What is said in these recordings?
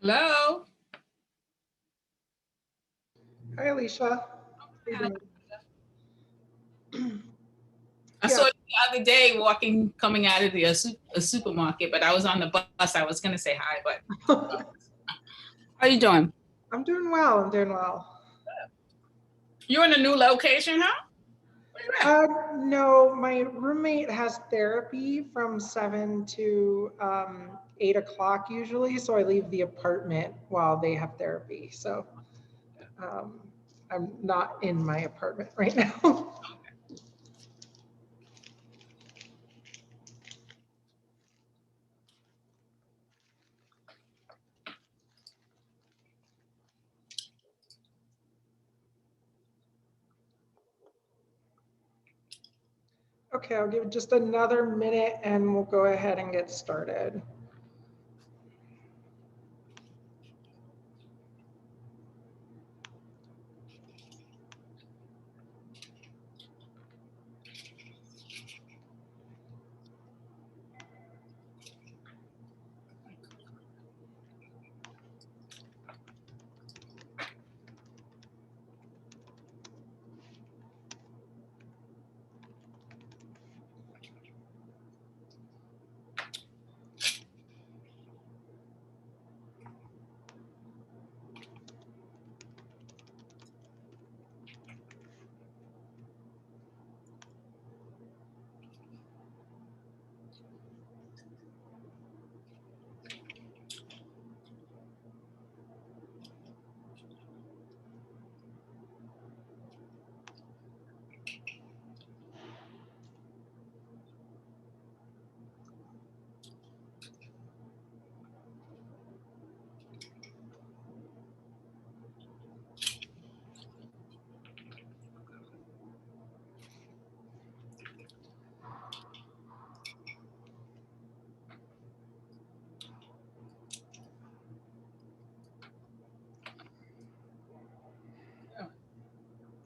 Hello. Hi, Alicia. How you Hi. doing? I Yeah. saw you the other day walking, coming out of a supermarket, but I was on the bus. I was going to say hi, but how are you doing? I'm doing well. I'm doing well. You're in a new location, huh? Where you at? No, my roommate has therapy from 7 to 8 o'clock usually. So I leave the apartment while they have therapy. So um, I'm not in my apartment right now. Okay, I'll give it just another minute and we'll go ahead and get started.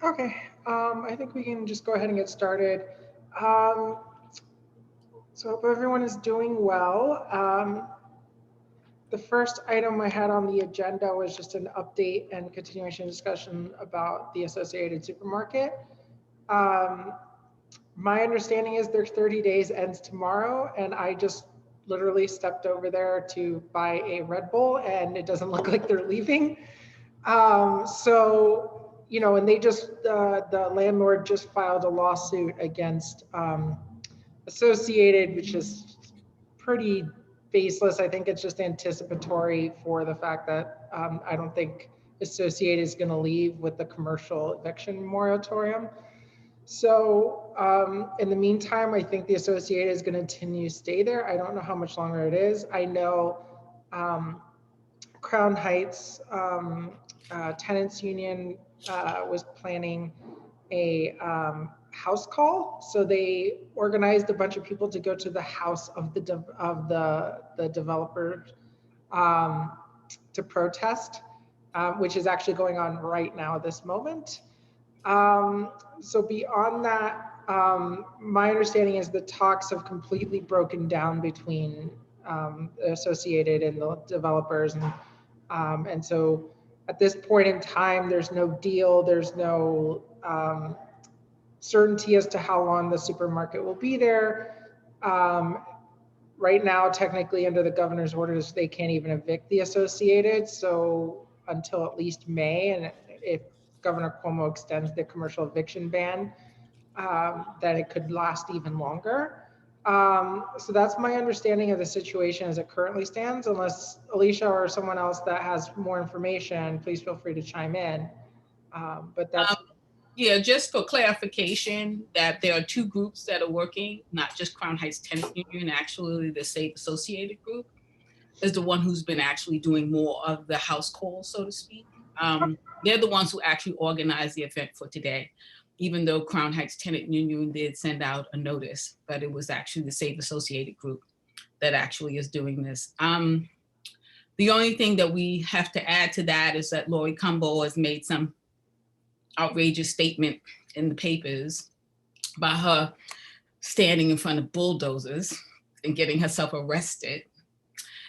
Okay, I think we can just go ahead and get started. Um, so hope everyone is doing well. The first item I had on the agenda was just an update and continuation discussion about the Associated Supermarket. Um, my understanding is their 30 days ends tomorrow, and I just literally stepped over there to buy a Red Bull, and it doesn't look like they're leaving. And they just, the landlord just filed a lawsuit against Associated, which is pretty baseless. I think it's just anticipatory for the fact that I don't think Associated is going to leave with the commercial eviction moratorium. So in the meantime, I think the Associated is going to continue to stay there. I don't know how much longer it is. I know um, Crown Heights Tenants Union was planning a house call. So they organized a bunch of people to go to the house of the developer um, to protest, which is actually going on right now at this moment. So beyond that, my understanding is the talks have completely broken down between Associated and the developers, and so at this point in time, there's no deal, there's no certainty as to how long the supermarket will be there. Right now, technically, under the governor's orders, they can't even evict the Associated. So until at least May, and if Governor Cuomo extends the commercial eviction ban, then it could last even longer. So that's my understanding of the situation as it currently stands. Unless Alicia or someone else that has more information, please feel free to chime in. But Um, that's yeah, just for clarification, that there are two groups that are working, not just Crown Heights Tenant Union, actually the Safe Associated group is the one who's been actually doing more of the house calls, so to speak. They're the ones who actually organized the event for today, even though Crown Heights Tenant Union did send out a notice, but it was actually the Safe Associated group that actually is doing this. The only thing that we have to add to that is that Lori Cumbo has made some outrageous statement in the papers about her standing in front of bulldozers and getting herself arrested.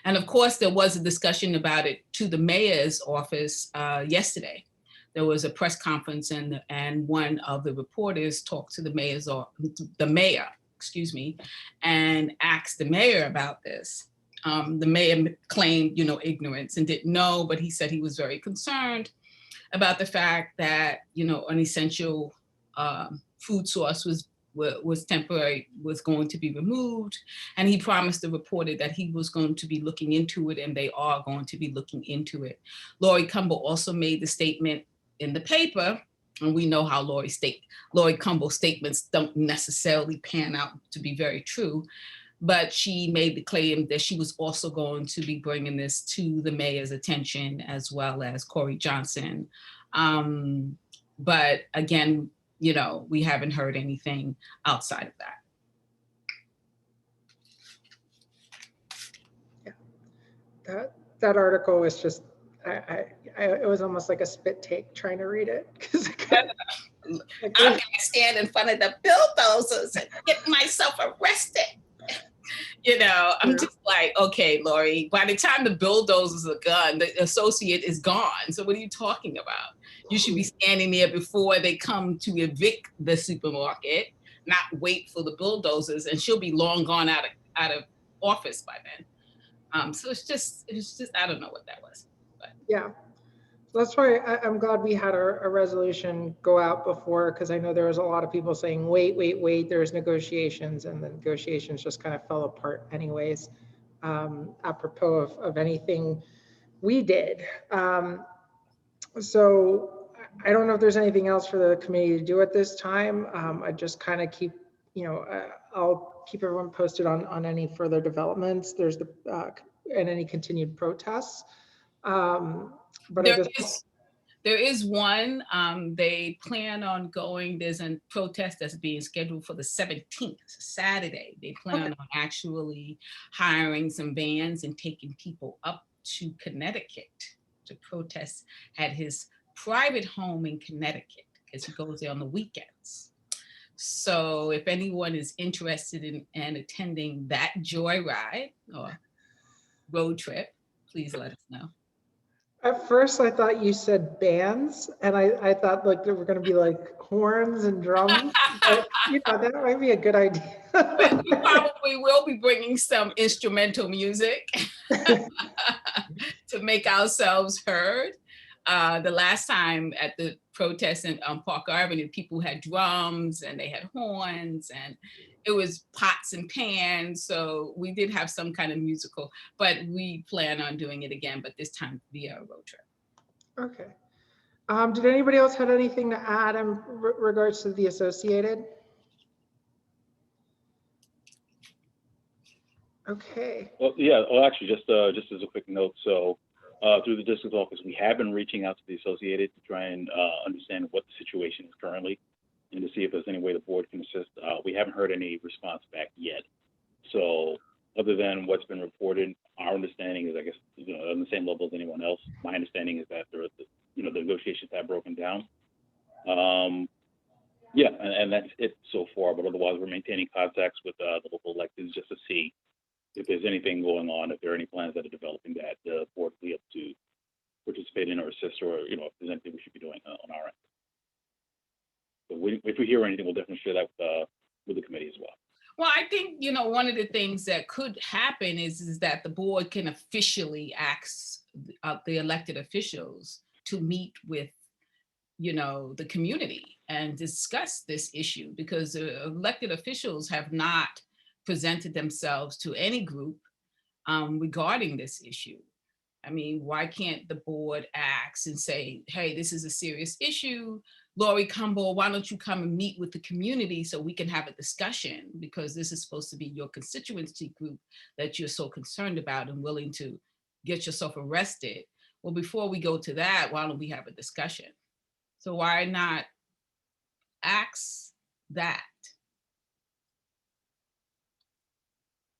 And of course, there was a discussion about it to the mayor's office yesterday. There was a press conference, and one of the reporters talked to the mayor, excuse me, and asked the mayor about this. The mayor claimed, ignorance and didn't know, but he said he was very concerned about the fact that, an essential food source was temporary, was going to be removed. And he promised the reporter that he was going to be looking into it, and they are going to be looking into it. Lori Cumble also made the statement in the paper, and we know how Lori Cumble's statements don't necessarily pan out to be very true, but she made the claim that she was also going to be bringing this to the mayor's attention, as well as Corey Johnson. But again, we haven't heard anything outside of that. Yeah, that article was just, it was almost like a spit take trying to read it. I'm gonna stand in front of the bulldozers and get myself arrested. I'm just like, okay, Lori, by the time the bulldozers are gone, the associate is gone. So what are you talking about? You should be standing there before they come to evict the supermarket, not wait for the bulldozers, and she'll be long gone out of office by then. So it's just, I don't know what that was. But. Yeah. That's why I'm glad we had a resolution go out before, because I know there was a lot of people saying, wait, there's negotiations, and the negotiations just kind of fell apart anyways, apropos of anything we did. So I don't know if there's anything else for the committee to do at this time. I just kind of keep, I'll keep everyone posted on any further developments. There's and any continued protests. But there is one. They plan on going. There's a protest that's being scheduled for the 17th, Saturday. They plan on actually hiring some vans and taking people up to Connecticut to protest at his private home in Connecticut, because he goes there on the weekends. So if anyone is interested in attending that joyride or road trip, please let us know. At first, I thought you said bands, and I thought like there were going to be like horns and drums. But, that might be a good idea. We probably will be bringing some instrumental music to make ourselves heard. The last time at the protest in Park Avenue, people had drums and they had horns, and it was pots and pans. So we did have some kind of musical, but we plan on doing it again, but this time via a road trip. Okay. Did anybody else have anything to add in regards to the Associated? Okay. Well, yeah. Well, actually, just as a quick note, so through the district office, we have been reaching out to the Associated to try and understand what the situation is currently, and to see if there's any way the board can assist. We haven't heard any response back yet. So other than what's been reported, our understanding is, I guess, on the same level as anyone else. My understanding is that the negotiations have broken down. Yeah, and that's it so far. But otherwise, we're maintaining contacts with the local electeds just to see if there's anything going on, if there are any plans that are developing that the board will be able to participate in or assist, or if there's anything we should be doing on our end. So if we hear anything, we'll definitely share that with the committee as well. Well, I think, one of the things that could happen is that the board can officially ask the elected officials to meet with, the community and discuss this issue, because elected officials have not presented themselves to any group regarding this issue. I mean, why can't the board ask and say, hey, this is a serious issue. Lori Cumble, why don't you come and meet with the community so we can have a discussion, because this is supposed to be your constituency group that you're so concerned about and willing to get yourself arrested. Well, before we go to that, why don't we have a discussion? So why not ask that?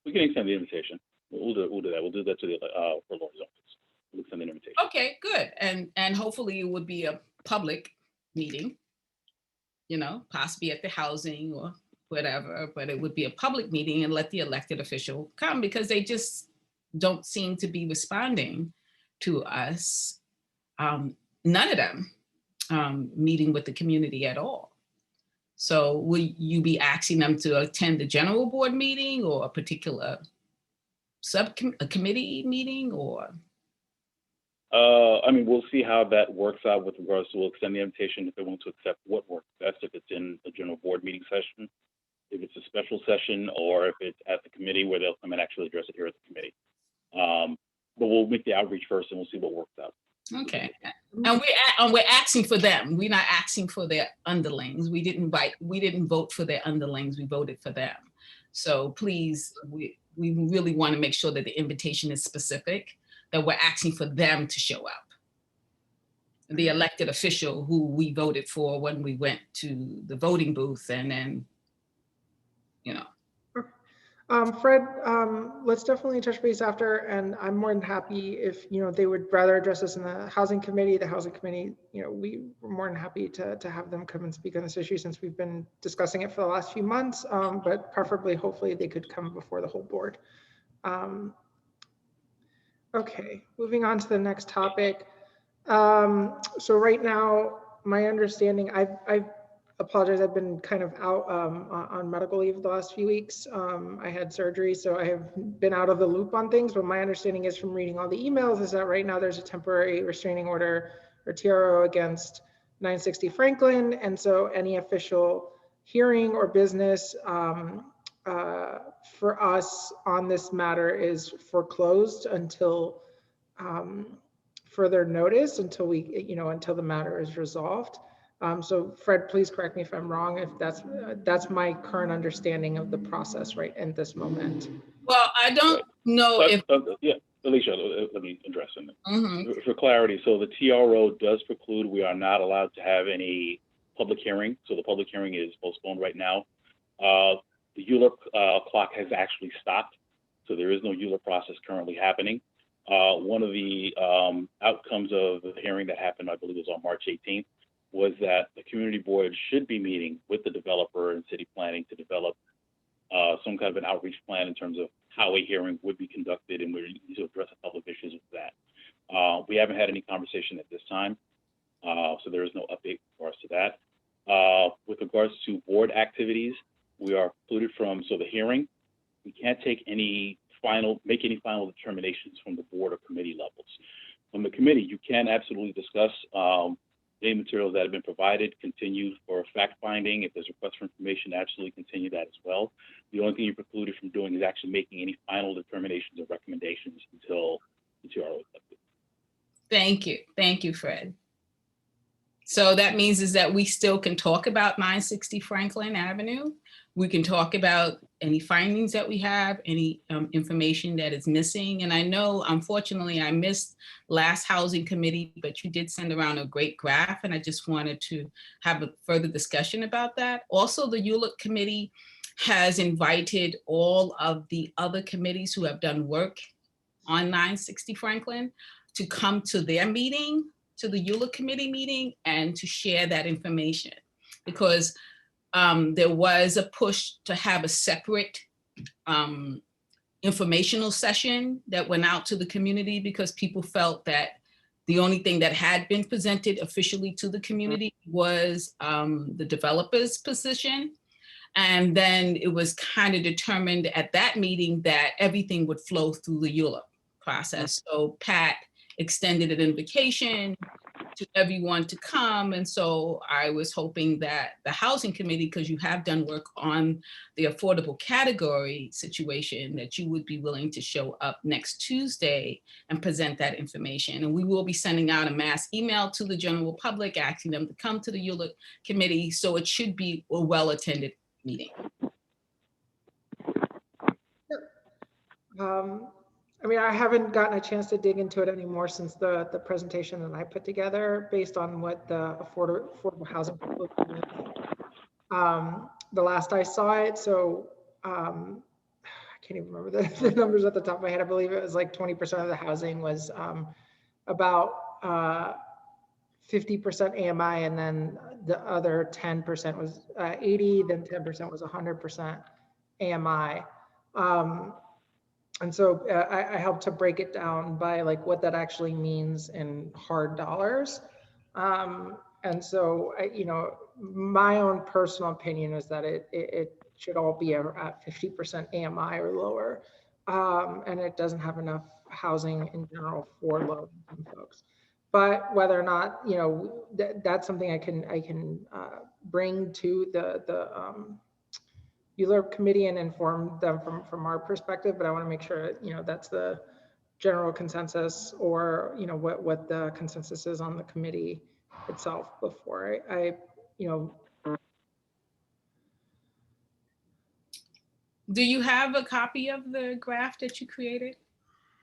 We can extend the invitation. We'll do that. We'll do that to the for Lori's office. We'll extend the invitation. Okay, good. And hopefully it would be a public meeting, possibly at the housing or whatever, but it would be a public meeting, and let the elected official come, because they just don't seem to be responding to us. None of them meeting with the community at all. So will you be asking them to attend the general board meeting or a particular committee meeting, or? I mean, we'll see how that works out with regards to, we'll extend the invitation if they want to accept what works best, if it's in the general board meeting session, if it's a special session, or if it's at the committee where they'll come and actually address it here at the committee. But we'll make the outreach first and we'll see what works out. Okay, and we're asking for them. We're not asking for their underlings. We didn't vote for their underlings. We voted for them. So please, we really want to make sure that the invitation is specific, that we're asking for them to show up. The elected official who we voted for when we went to the voting booth, and then, you know. Fred, let's definitely touch base after, and I'm more than happy if, you know, they would rather address this in the housing committee, you know, we're more than happy to have them come and speak on this issue since we've been discussing it for the last few months, but preferably, hopefully they could come before the whole board. Okay, moving on to the next topic. So right now, my understanding, I apologize, I've been kind of out on medical leave the last few weeks. I had surgery, so I have been out of the loop on things, but my understanding is from reading all the emails is that right now there's a temporary restraining order or TRO against 960 Franklin. And so any official hearing or business for us on this matter is foreclosed until further notice, until we, you know, until the matter is resolved. So Fred, please correct me if I'm wrong, if that's my current understanding of the process right at this moment. Well, I don't know if. Yeah, Alicia, let me address it. For clarity, so the TRO does preclude, we are not allowed to have any public hearing. So the public hearing is postponed right now. The ULURP clock has actually stopped. So there is no ULURP process currently happening. One of the outcomes of the hearing that happened, I believe it was on March 18th, was that the community board should be meeting with the developer and city planning to develop some kind of an outreach plan in terms of how a hearing would be conducted and we need to address a couple of issues with that. We haven't had any conversation at this time, so there is no update for us to that. With regards to board activities, we are precluded from, so the hearing, we can't take make any final determinations from the board or committee levels. From the committee, you can absolutely discuss the materials that have been provided, continue for fact finding. If there's requests for information, absolutely continue that as well. The only thing you're precluded from doing is actually making any final determinations or recommendations until the TRO is lifted. Thank you, Fred. So that means is that we still can talk about 960 Franklin Avenue. We can talk about any findings that we have, any information that is missing. And I know, unfortunately, I missed last housing committee, but you did send around a great graph, and I just wanted to have a further discussion about that. Also, the ULURP committee has invited all of the other committees who have done work on 960 Franklin to come to their meeting, to the ULURP committee meeting, and to share that information, because there was a push to have a separate informational session that went out to the community because people felt that the only thing that had been presented officially to the community was the developer's position. And then it was kind of determined at that meeting that everything would flow through the ULURP process. So Pat extended an invitation to everyone to come. And so I was hoping that the housing committee, because you have done work on the affordable category situation, that you would be willing to show up next Tuesday and present that information. And we will be sending out a mass email to the general public, asking them to come to the ULURP committee. So it should be a well-attended meeting. I mean, I haven't gotten a chance to dig into it anymore since the presentation that I put together based on what the affordable housing proposal is. The last I saw it, so I can't even remember the numbers at the top of my head. I believe it was like 20% of the housing was about 50% AMI, and then the other 10% was 80, then 10% was 100% AMI. And so I helped to break it down by like what that actually means in hard dollars. And so, my own personal opinion is that it should all be at 50% AMI or lower. And it doesn't have enough housing in general for low income folks. But whether or not, that's something I can bring to the ULURP committee and inform them from our perspective, but I want to make sure, that's the general consensus, or, what the consensus is on the committee itself before I Do you have a copy of the graph that you created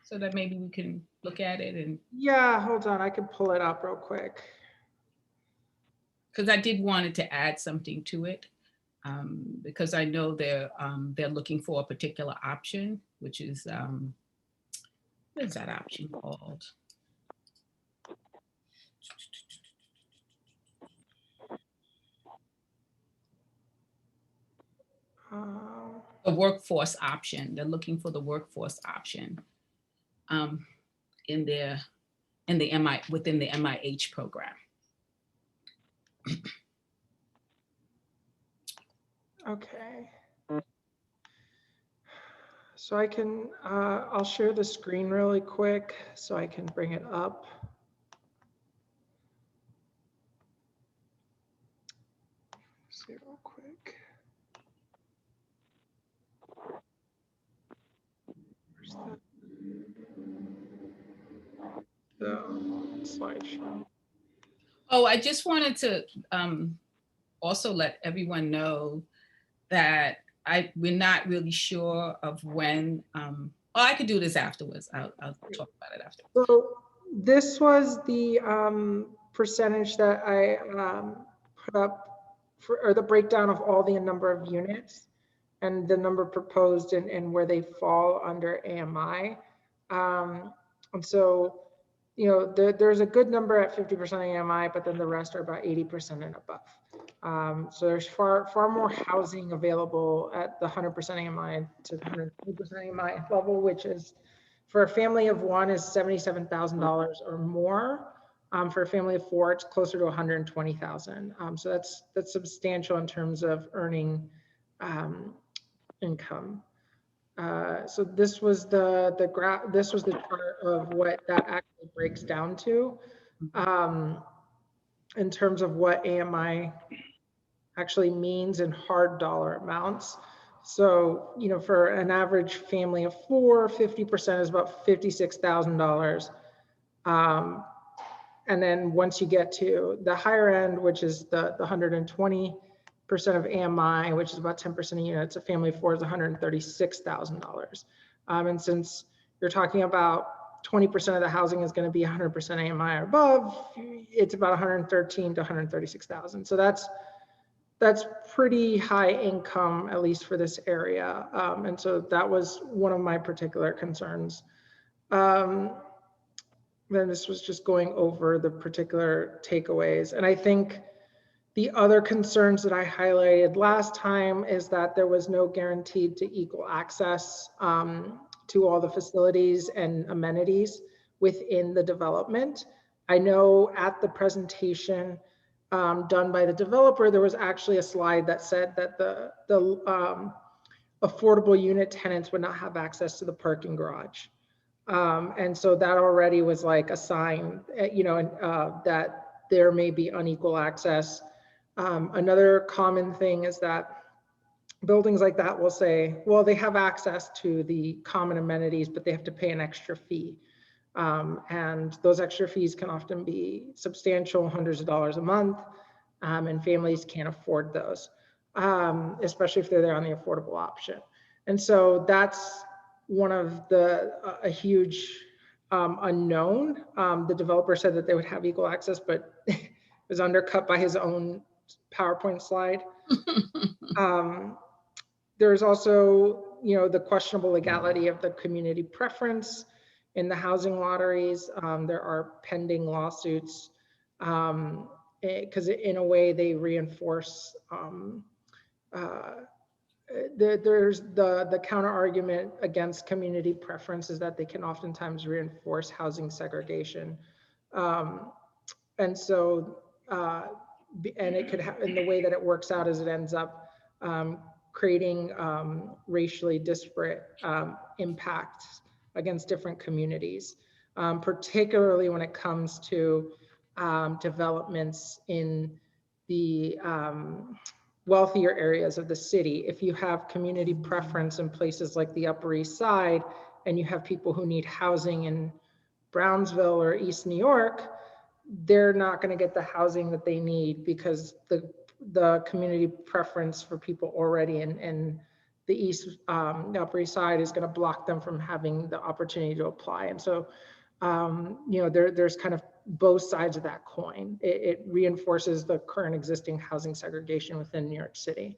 so that maybe we can look at it? And yeah, hold on, I could pull it up real quick. because I did wanted to add something to it, because I know they're looking for a particular option, which is what is that option called? The workforce option. They're looking for the workforce option in the within the MIH program. Okay. So I can, I'll share the screen really quick so I can bring it up. See real quick. Where's the slideshow? Oh, I just wanted to also let everyone know that we're not really sure of when. I could do this afterwards. I'll talk about it after. So this was the percentage that I put up or the breakdown of all the number of units and the number proposed and where they fall under AMI. And so, there's a good number at 50% AMI, but then the rest are about 80% and above. So there's far more housing available at the 100% AMI to the 120% AMI level, which is for a family of one is $77,000 or more. For a family of four, it's closer to 120,000. So that's substantial in terms of earning income. So this was the graph. This was the chart of what that actually breaks down to, in terms of what AMI actually means in hard dollar amounts. So, for an average family of four, 50% is about $56,000. And then once you get to the higher end, which is the 120% of AMI, which is about 10% of units, a family of four is $136,000. And since you're talking about 20% of the housing is going to be 100% AMI or above, it's about 113 to 136,000. So that's pretty high income, at least for this area. And so that was one of my particular concerns. Then this was just going over the particular takeaways. And I think the other concerns that I highlighted last time is that there was no guaranteed to equal access to all the facilities and amenities within the development. I know at the presentation done by the developer, there was actually a slide that said that the affordable unit tenants would not have access to the parking garage. And so that already was like a sign, that there may be unequal access. Another common thing is that buildings like that will say, well, they have access to the common amenities, but they have to pay an extra fee. And those extra fees can often be substantial, hundreds of dollars a month, and families can't afford those, especially if they're there on the affordable option. And so that's one of a huge unknown. The developer said that they would have equal access, but it was undercut by his own PowerPoint slide. There's also, the questionable legality of the community preference in the housing lotteries. There are pending lawsuits because in a way they reinforce there's the counter argument against community preference is that they can oftentimes reinforce housing segregation. Um, and so, and it could have, and the way that it works out is it ends up creating racially disparate impacts against different communities, particularly when it comes to developments in the wealthier areas of the city. If you have community preference in places like the Upper East Side, and you have people who need housing in Brownsville or East New York, they're not going to get the housing that they need because the community preference for people already in the the Upper East Side is going to block them from having the opportunity to apply. And so, you know, there's kind of both sides of that coin. It reinforces the current existing housing segregation within New York City.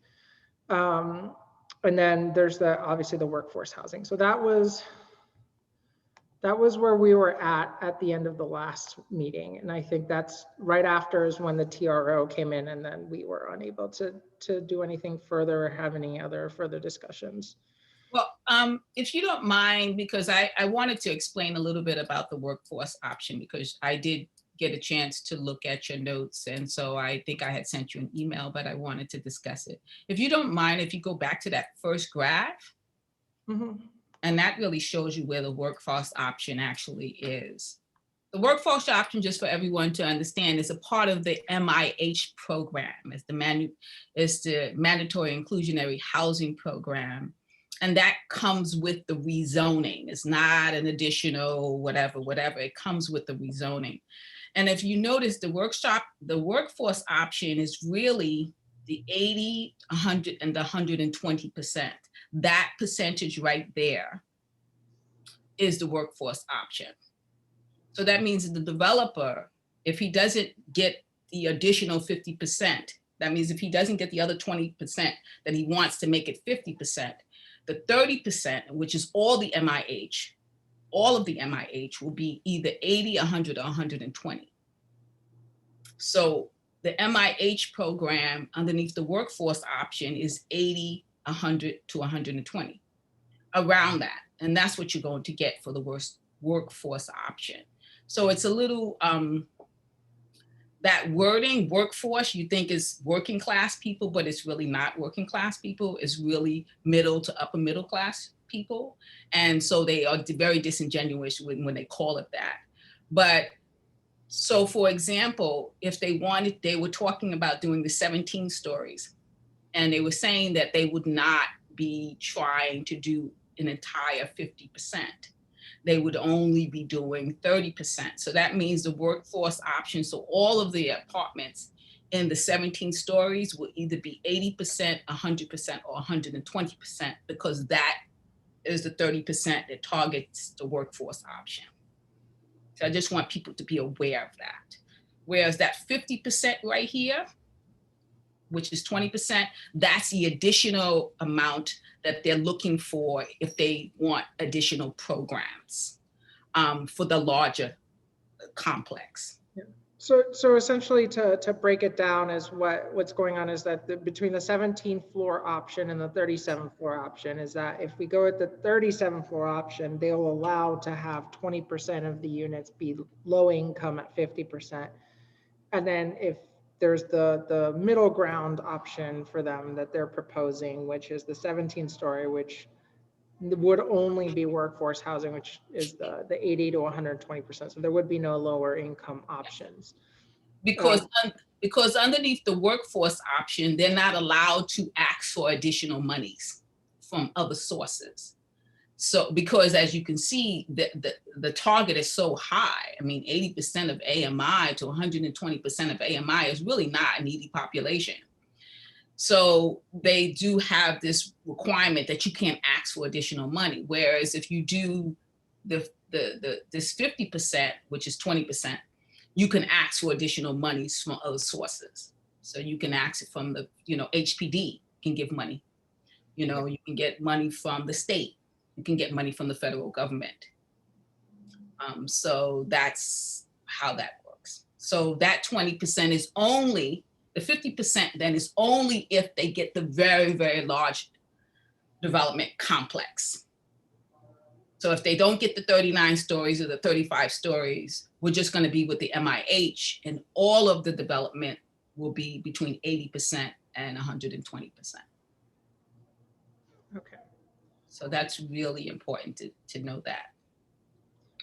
And then there's obviously the workforce housing. So that was where we were at the end of the last meeting. And I think that's right after is when the TRO came in, and then we were unable to do anything further or have any other further discussions. Well, if you don't mind, because I wanted to explain a little bit about the workforce option, because I did get a chance to look at your notes. And so I think I had sent you an email, but I wanted to discuss it. If you don't mind, if you go back to that first graph, and that really shows you where the workforce option actually is. The workforce option, just for everyone to understand, is a part of the MIH program. It's the Mandatory Inclusionary Housing Program. And that comes with the rezoning. It's not an additional whatever. It comes with the rezoning. And if you notice, the workforce option is really the 80, 100, and the 120%. That percentage right there is the workforce option. So that means that the developer, if he doesn't get the additional 50%, that means if he doesn't get the other 20% that he wants to make it 50%, the 30%, which is all the MIH, all of the MIH will be either 80, 100, or 120. So the MIH program underneath the workforce option is 80, 100 to 120, around that. And that's what you're going to get for the workforce option. So it's a little, that wording, workforce, you think is working class people, but it's really not working class people. It's really middle to upper middle class people. And so they are very disingenuous when they call it that. But so for example, if they were talking about doing the 17 stories, and they were saying that they would not be trying to do an entire 50%. They would only be doing 30%. So that means the workforce option, so all of the apartments in the 17 stories will either be 80%, 100%, or 120%, because that is the 30% that targets the workforce option. So I just want people to be aware of that. Whereas that 50% right here, which is 20%, that's the additional amount that they're looking for if they want additional programs for the larger complex. Yeah. So essentially to break it down is what's going on is that between the 17th floor option and the 37th floor option is that if we go at the 37th floor option, they'll allow to have 20% of the units be low income at 50%. And then if there's the middle ground option for them that they're proposing, which is the 17 story, which would only be workforce housing, which is the 80 to 120%. So there would be no lower income options. Because underneath the workforce option, they're not allowed to ask for additional monies from other sources. So because as you can see, the target is so high. I mean, 80% of AMI to 120% of AMI is really not a needy population. So they do have this requirement that you can't ask for additional money. Whereas if you do this 50%, which is 20%, you can ask for additional monies from other sources. So you can ask it from the, HPD can give money. You can get money from the state. You can get money from the federal government. So that's how that works. So that 20% is only, the 50% then is only if they get the very, very large development complex. So if they don't get the 39 stories or the 35 stories, we're just going to be with the MIH, and all of the development will be between 80% and 120%. Okay. So that's really important to know that.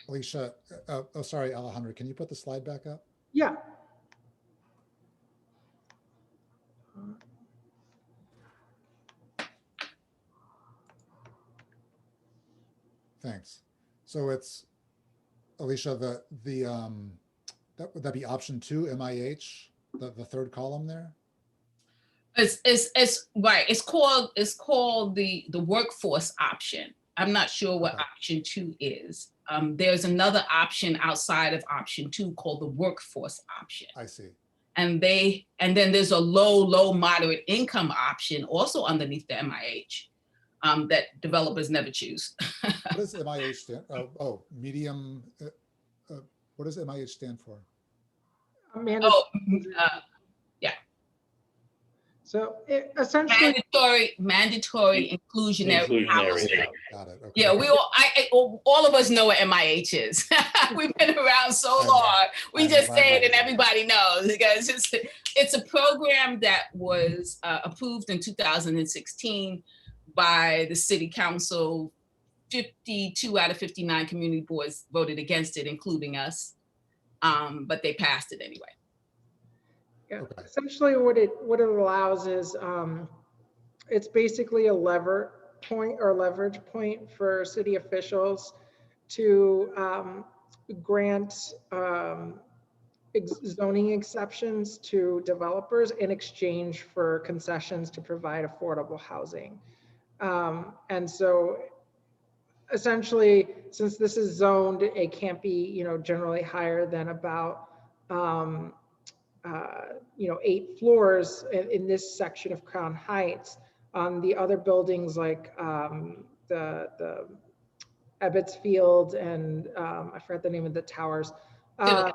Alicia, oh, sorry, Alejandra, can you put the slide back up? Yeah. Thanks. So it's, Alicia, would that be option 2, MIH, the third column there? It's right. It's called the workforce option. I'm not sure what Okay. option 2 is. There's another option outside of option 2 called the workforce option. I see. And then there's a low, moderate income option also underneath the MIH that developers never choose. What does MIH stand? Oh, medium. What does MIH stand for? Amanda. Yeah. So essentially, mandatory inclusionary housing. Got it. Okay. Yeah, we all of us know what MIH is. We've been around so long. We just say it and everybody knows, because it's a program that was approved in 2016 by the city council. 52 out of 59 community boards voted against it, including us, but they passed it anyway. Yeah. Okay. Essentially what it allows is it's basically a leverage point for city officials to grant zoning exceptions to developers in exchange for concessions to provide affordable housing. And so essentially, since this is zoned, it can't be, generally higher than about 8 floors in this section of Crown Heights. The other buildings like the Ebbets Field and I forgot the name of the towers. They're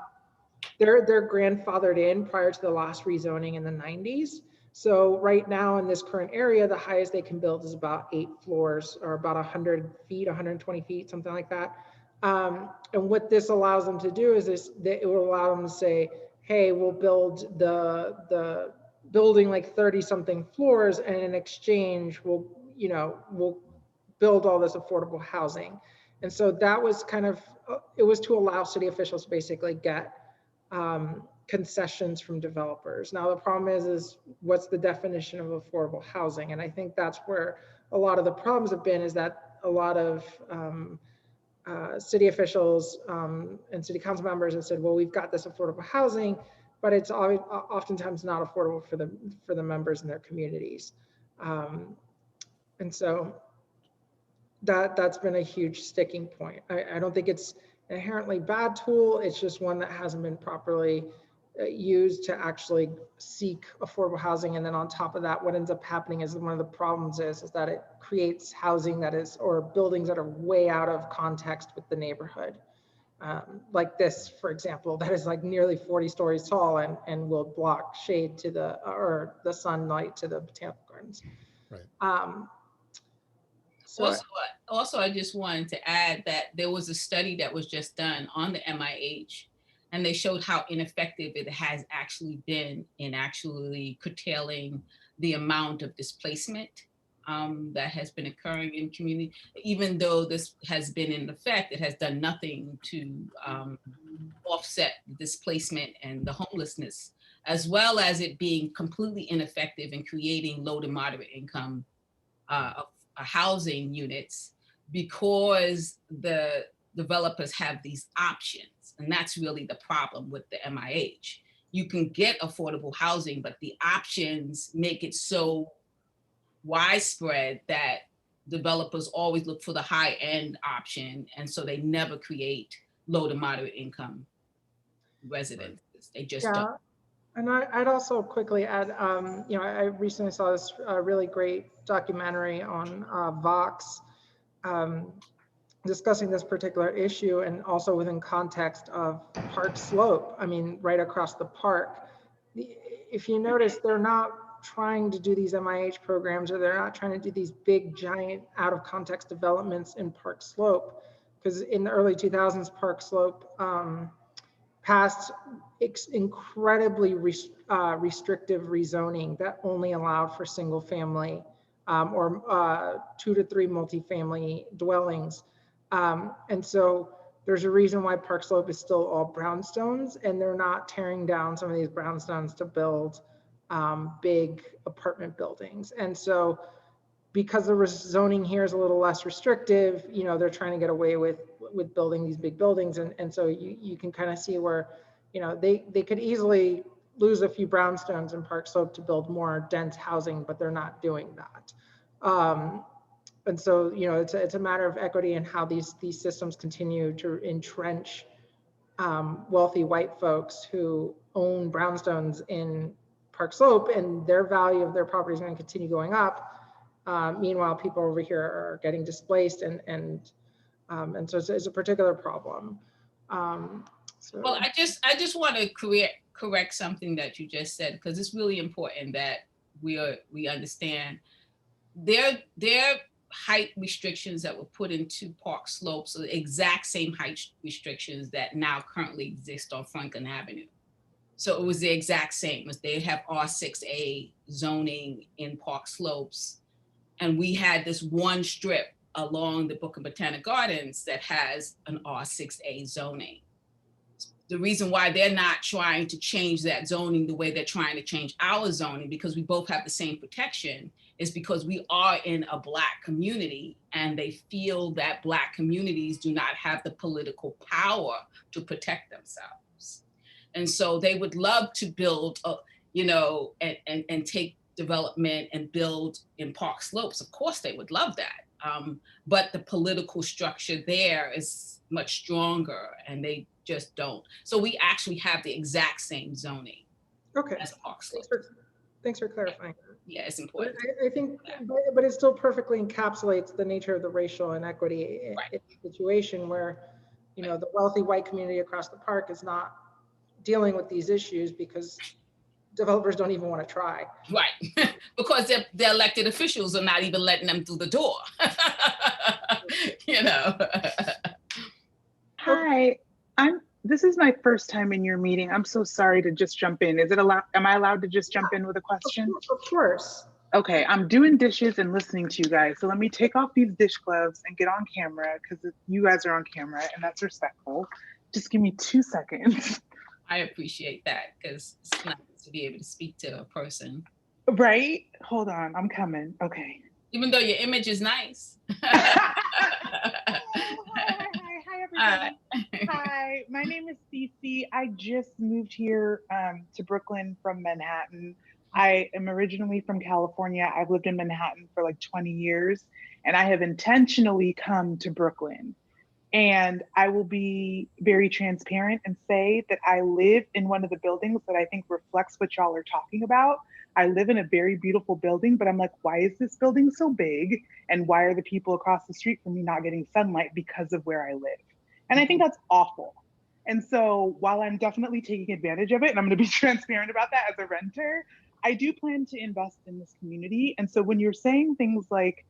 grandfathered in prior to the last rezoning in the 90s. So right now in this current area, the highest they can build is about 8 floors or about 100 feet, 120 feet, something like that. And what this allows them to do is it will allow them to say, hey, we'll build the building like 30 something floors, and in exchange, we'll build all this affordable housing. And so that was it was to allow city officials to basically get concessions from developers. Now the problem is what's the definition of affordable housing? And I think that's where a lot of the problems have been, is that a lot of city officials and city council members have said, well, we've got this affordable housing, but it's oftentimes not affordable for the members in their communities. And so that's been a huge sticking point. I don't think it's an inherently bad tool. It's just one that hasn't been properly used to actually seek affordable housing. And then on top of that, what ends up happening is one of the problems is that it creates housing or buildings that are way out of context with the neighborhood. Like this, for example, that is like nearly 40 stories tall and will block shade to the sunlight to the botanical gardens. Right. Also, I just wanted to add that there was a study that was just done on the MIH, and they showed how ineffective it has actually been in actually curtailing the amount of displacement that has been occurring in community. Even though this has been in effect, it has done nothing to offset the displacement and the homelessness, as well as it being completely ineffective in creating low to moderate income housing units, because the developers have these options. And that's really the problem with the MIH. You can get affordable housing, but the options make it so widespread that developers always look for the high end option. And so they never create low to moderate income residences. They just don't. And I'd also quickly add, I recently saw this really great documentary on Vox discussing this particular issue, and also within context of Park Slope. I mean, right across the park. If you notice, they're not trying to do these MIH programs, or they're not trying to do these big, giant, out of context developments in Park Slope. Because in the early 2000s, Park Slope passed incredibly restrictive rezoning that only allowed for single family or 2 to 3 multifamily dwellings. And so there's a reason why Park Slope is still all brownstones, and they're not tearing down some of these brownstones to build big apartment buildings. And so because the zoning here is a little less restrictive, you know, they're trying to get away with building these big buildings. And so you can kind of see where, you know, they could easily lose a few brownstones in Park Slope to build more dense housing, but they're not doing that. And so, you know, it's a matter of equity and how these systems continue to entrench wealthy white folks who own brownstones in Park Slope, and their value of their property is going to continue going up. Meanwhile, people over here are getting displaced, and so it's a particular problem. So. Well, I just want to correct something that you just said, because it's really important that we understand their height restrictions that were put into Park Slopes are the exact same height restrictions that now currently exist on Franklin Avenue. So it was the exact same as they have R6A zoning in Park Slopes. And we had this one strip along the Brooklyn Botanic Gardens that has an R6A zoning. The reason why they're not trying to change that zoning the way they're trying to change our zoning, because we both have the same protection, is because we are in a Black community, and they feel that Black communities do not have the political power to protect themselves. And so they would love to build, you know, and take development and build in Park Slopes. Of course, they would love that. But the political structure there is much stronger, and they just don't. So we actually have the exact same zoning. Okay. As Park Slopes. Thanks for clarifying. Yeah, it's important. I think, but it still perfectly encapsulates the nature of the racial inequity situation where, you know, the wealthy white community across the park is not dealing with these issues because developers don't even want to try. Right, because their elected officials are not even letting them through the door. You know. Hi, this is my first time in your meeting. I'm so sorry to just jump in. Is it allowed? Am I allowed to just jump in with a question? Of course. Okay, I'm doing dishes and listening to you guys. So let me take off these dish gloves and get on camera, because you guys are on camera and that's respectful. Just give me 2 seconds. I appreciate that, because it's nice to be able to speak to a person. Right? Hold on, I'm coming. Okay. Even though your image is nice. Hi, everybody. Hi, my name is CeCe. I just moved here to Brooklyn from Manhattan. I am originally from California. I've lived in Manhattan for like 20 years, and I have intentionally come to Brooklyn. And I will be very transparent and say that I live in one of the buildings that I think reflects what y'all are talking about. I live in a very beautiful building, but I'm like, why is this building so big? And why are the people across the street from me not getting sunlight because of where I live? And I think that's awful. And so while I'm definitely taking advantage of it, and I'm going to be transparent about that as a renter, I do plan to invest in this community. And so when you're saying things like,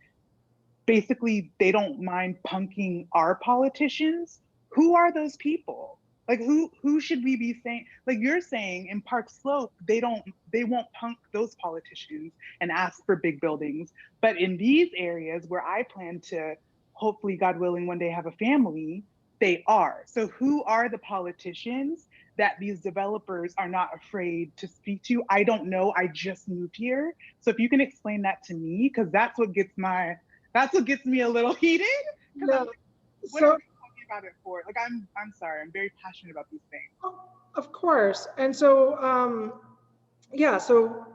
basically, they don't mind punking our politicians, who are those people? Like, who should we be saying? Like you're saying in Park Slope, they won't punk those politicians and ask for big buildings. But in these areas where I plan to, hopefully, God willing, one day have a family, they are. So who are the politicians that these developers are not afraid to speak to? I don't know. I just moved here. So if you can explain that to me, because that's what gets me a little heated. No. Like, what are we talking about it for? Like, I'm sorry. I'm very passionate about these things. Of course. And so, yeah, so,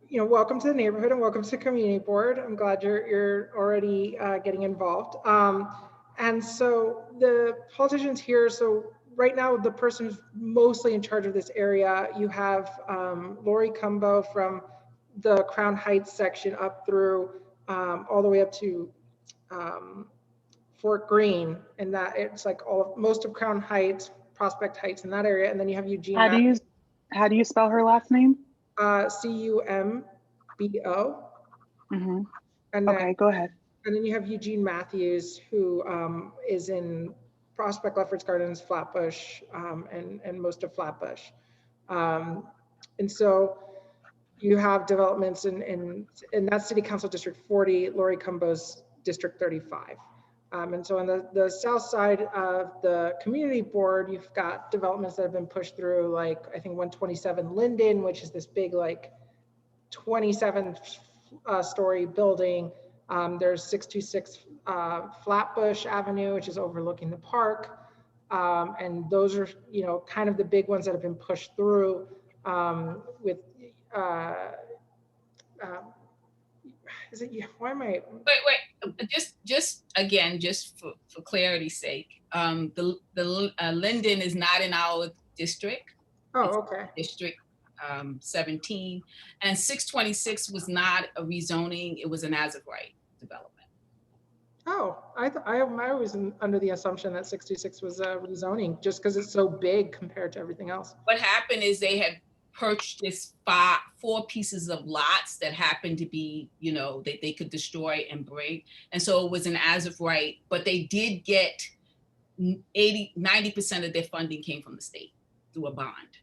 you know, welcome to the neighborhood and welcome to the community board. I'm glad you're already getting involved. And so the politicians here, so right now, the person who's mostly in charge of this area, you have Lori Cumbo from the Crown Heights section up through all the way up to Fort Greene, and that it's like most of Crown Heights, Prospect Heights in that area, and then you have Eugene. How do you spell her last name? CUMBO. BO. Mhm. And then, Okay, go ahead. and then you have Eugene Matthews, who is in Prospect, Lefferts Gardens, Flatbush, and most of Flatbush. And so you have developments in that City Council District 40, Lori Cumbo's District 35. And so on the south side of the community board, you've got developments that have been pushed through, like I think 127 Linden, which is this big like 27 story building. There's 626 Flatbush Avenue, which is overlooking the park. And those are, you know, kind of the big ones that have been pushed through with, is it, why am I? Wait, just again, just for clarity's sake, the Linden is not in our district. Oh, okay. District 17, and 626 was not a rezoning, it was an as of right development. Oh, I was under the assumption that 66 was a rezoning just because it's so big compared to everything else. What happened is they had purchased four pieces of lots that happened to be, you know, that they could destroy and break. And so it was an as of right, but they did get 90% of their funding came from the state through a bond.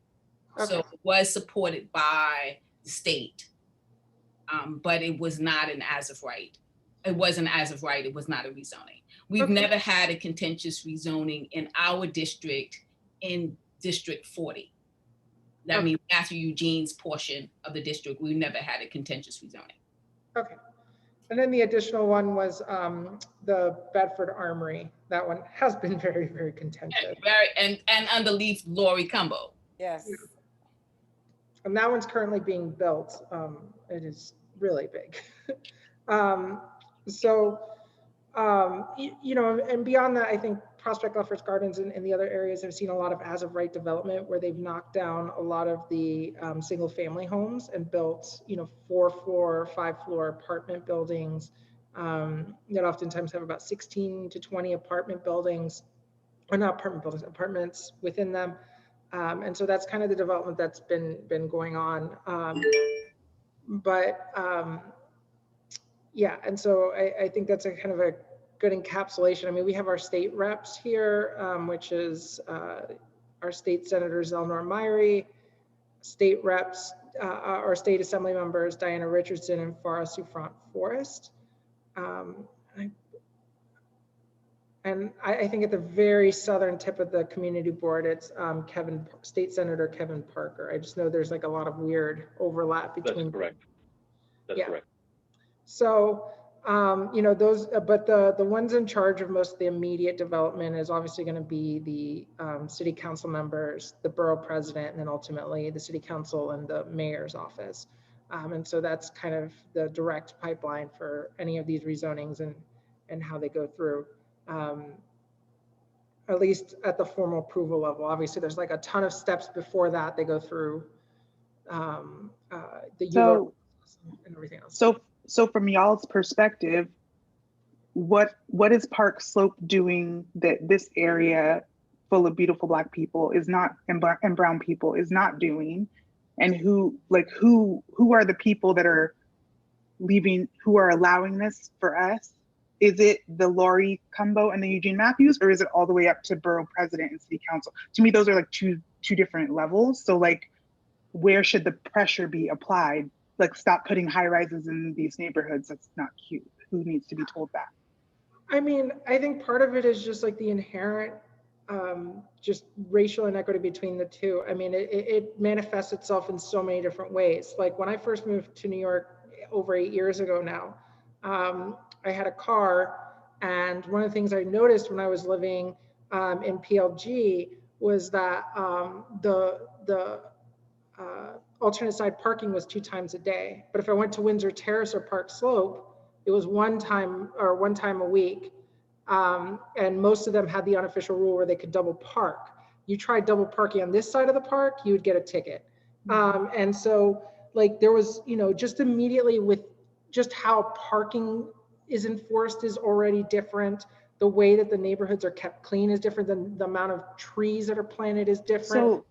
Okay. So it was supported by the state, but it was not an as of right. It wasn't as of right, it was not a rezoning. We've never had a contentious rezoning in our district in District 40. That means Matthew Eugene's portion of the district, we've never had a contentious rezoning. Okay. And then the additional one was the Bedford Armory. That one has been very, very contentious. And underneath Lori Cumbo. Yes. And that one's currently being built. It is really big. You know, and beyond that, I think Prospect Lefferts Gardens and the other areas have seen a lot of as of right development where they've knocked down a lot of the single family homes and built, you know, 4-floor, 5-floor apartment buildings that oftentimes have about 16 to 20 apartment buildings, or not apartment buildings, apartments within them. And so that's kind of the development that's been going on. Yeah, and so I think that's a kind of a good encapsulation. I mean, we have our state reps here, which is our state senators, Eleanor Myrie, state reps, our state assembly members, Diana Richardson and Farah Souffrant Forrest. And I think at the very southern tip of the community board, it's State Senator Kevin Parker. I just know there's like a lot of weird overlap between. That's correct. That's correct. So, you know, those, but the ones in charge of most of the immediate development is obviously going to be the city council members, the borough president, and then ultimately the city council and the mayor's office. And so that's kind of the direct pipeline for any of these rezonings and how they go through, at least at the formal approval level. Obviously, there's like a ton of steps before that they go through the ULURP and everything else. So from y'all's perspective, what is Park Slope doing that this area full of beautiful Black people is not, and brown people is not doing? And who are the people that are leaving, who are allowing this for us? Is it the Lori Cumbo and the Eugene Matthews, or is it all the way up to borough president and city council? To me, those are like two different levels. So like, where should the pressure be applied? Like, stop putting high rises in these neighborhoods. That's not cute. Who needs to be told that? I mean, I think part of it is just like the inherent just racial inequity between the two. I mean, it manifests itself in so many different ways. Like when I first moved to New York over 8 years ago now, I had a car, and one of the things I noticed when I was living in PLG was that the alternate side parking was 2 times a day. But if I went to Windsor Terrace or Park Slope, it was one time a week. And most of them had the unofficial rule where they could double park. You tried double parking on this side of the park, you would get a ticket. And so like there was, you know, just immediately with just how parking is enforced is already different. The way that the neighborhoods are kept clean is different. Than the amount of trees that are planted is different. So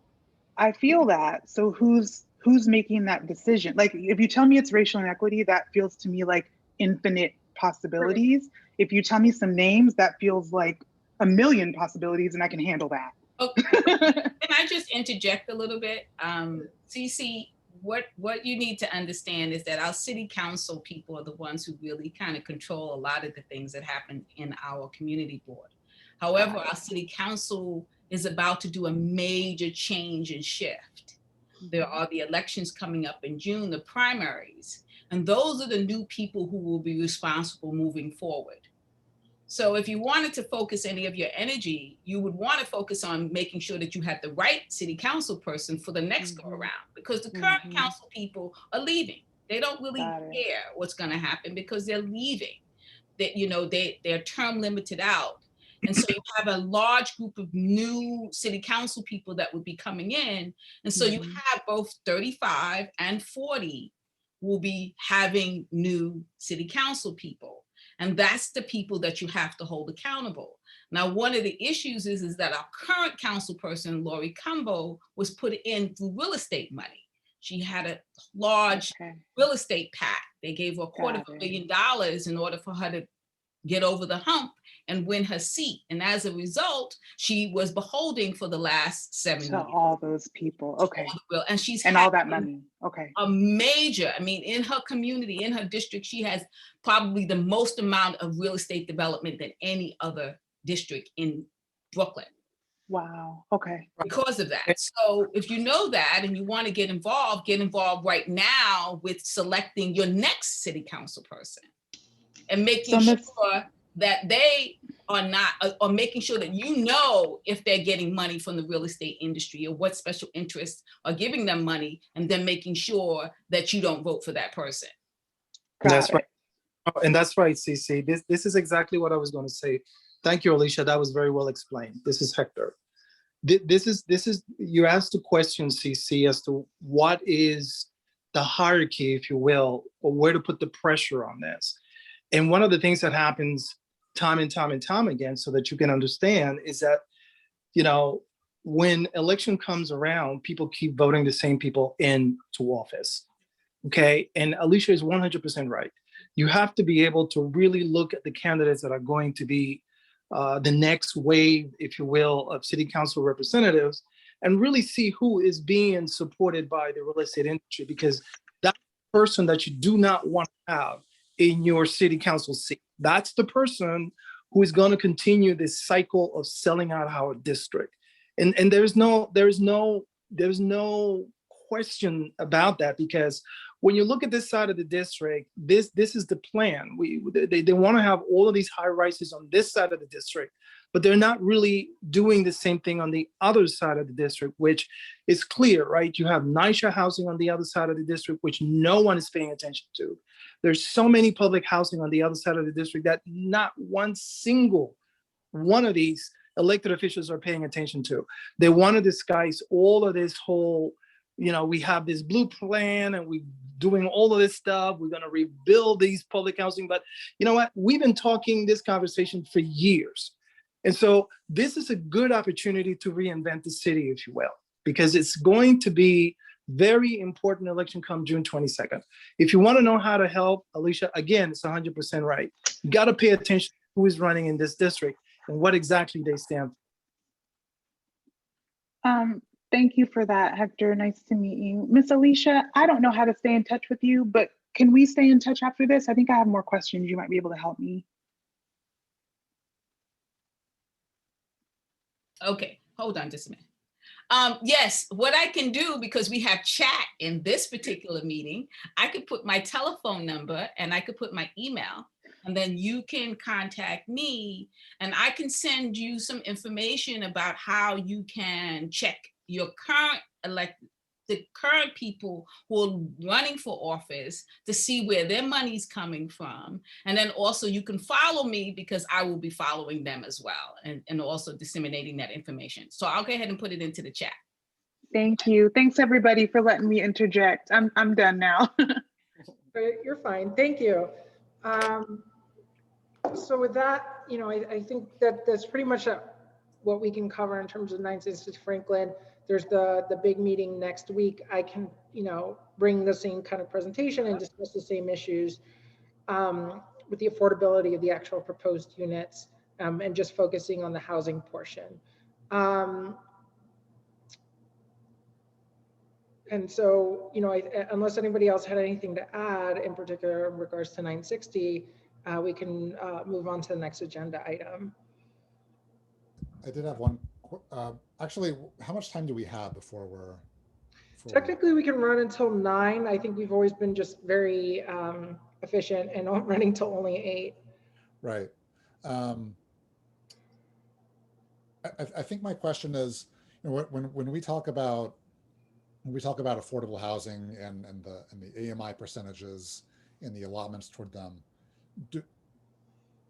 I feel that. So who's who's making that decision? Like, if you tell me it's racial inequity, that feels to me like infinite possibilities. If you tell me some names, that feels like a million possibilities, and I can handle that. Oh, can I just interject a little bit? CeCe, what you need to understand is that our city council people are the ones who really kind of control a lot of the things that happen in our community board. However, our city council is about to do a major change and shift. There are the elections coming up in June, the primaries, and those are the new people who will be responsible moving forward. So if you wanted to focus any of your energy, you would want to focus on making sure that you had the right city council person for the next go around, because the current council people are leaving. They don't really care what's going to happen because they're leaving. That, you know, they're term limited out. And so you have a large group of new city council people that would be coming in. And so you have both 35 and 40 will be having new city council people. And that's the people that you have to hold accountable. Now, one of the issues is that our current council person, Lori Cumbo, was put in through real estate money. She had a large real estate PAC. They gave her $250 million in order for her to get over the hump and win her seat. And as a result, she was beholding for the last 7 years. All those people, And she's and all that money, a major, I mean, in her community, in her district, she has probably the most amount of real estate development than any other district in Brooklyn. Wow, because of that. So if you know that and you want to get involved right now with selecting your next city council person and making sure that they are not, or making sure that you know if they're getting money from the real estate industry or what special interests are giving them money, and then making sure that you don't vote for that person. That's right. And that's right, CeCe. This is exactly what I was going to say. Thank you, Alicia. That was very well explained. This is Hector. This is you asked the question, CeCe, as to what is the hierarchy, if you will, or where to put the pressure on this. And one of the things that happens time and time again, so that you can understand, is that, you know, when election comes around, people keep voting the same people into office. Okay. And Alicia is 100% right. You have to be able to really look at the candidates that are going to be the next wave, if you will, of city council representatives, and really see who is being supported by the real estate industry, because that person that you do not want to have in your city council seat, that's the person who is going to continue this cycle of selling out our district. And there's no question about that, because when you look at this side of the district, this is the plan. They want to have all of these high rises on this side of the district, but they're not really doing the same thing on the other side of the district, which is clear, right? You have NYCHA housing on the other side of the district, which no one is paying attention to. There's so many public housing on the other side of the district that not one single one of these elected officials are paying attention to. They want to disguise all of this whole, you know, we have this blue plan and we're doing all of this stuff. We're going to rebuild these public housing. But you know what? We've been talking this conversation for years. And so this is a good opportunity to reinvent the city, if you will, because it's going to be very important election come June 22nd. If you want to know how to help, Alicia, again, it's 100% right. You got to pay attention to who is running in this district and what exactly they stand for. Thank you for that, Hector. Nice to meet you. Miss Alicia, I don't know how to stay in touch with you, but can we stay in touch after this? I think I have more questions. You might be able to help me. Okay, hold on just a minute. Yes, what I can do, because we have chat in this particular meeting, I could put my telephone number and I could put my email, and then you can contact me and I can send you some information about how you can check your the current people who are running for office to see where their money's coming from. And then also you can follow me, because I will be following them as well, and also disseminating that information. So I'll go ahead and put it into the chat. Thank you. Thanks everybody for letting me interject. I'm done now. You're fine. Thank you. So with that, you know, I think that that's pretty much what we can cover in terms of 966 Franklin. there's the big meeting next week, I can, bring the same kind of presentation and discuss the same issues with the affordability of the actual proposed units and just focusing on the housing portion. And so, unless anybody else had anything to add in particular in regards to 960, we can move on to the next agenda item. I did have one. Actually, how much time do we have before Technically, we can run until 9. I think we've always been just very efficient and not running till only 8. Right. I think my question is, when we talk about affordable housing and the AMI percentages and the allotments toward them,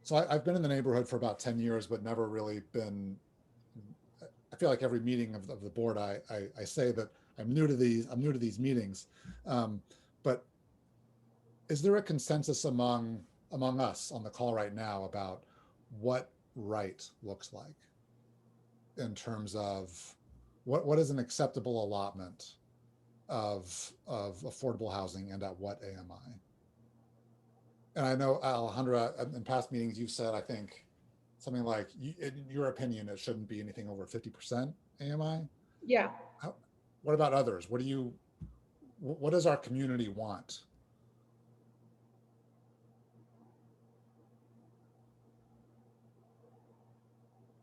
so I've been in the neighborhood for about 10 years, but never really been. I feel like every meeting of the board, I say that I'm new to these meetings, but is there a consensus among us on the call right now about what right looks like in terms of what is an acceptable allotment of affordable housing and at what AMI? And I know, Alejandra, in past meetings you've said, I think something like, in your opinion, it shouldn't be anything over 50% AMI. Yeah. What about others? What does our community want?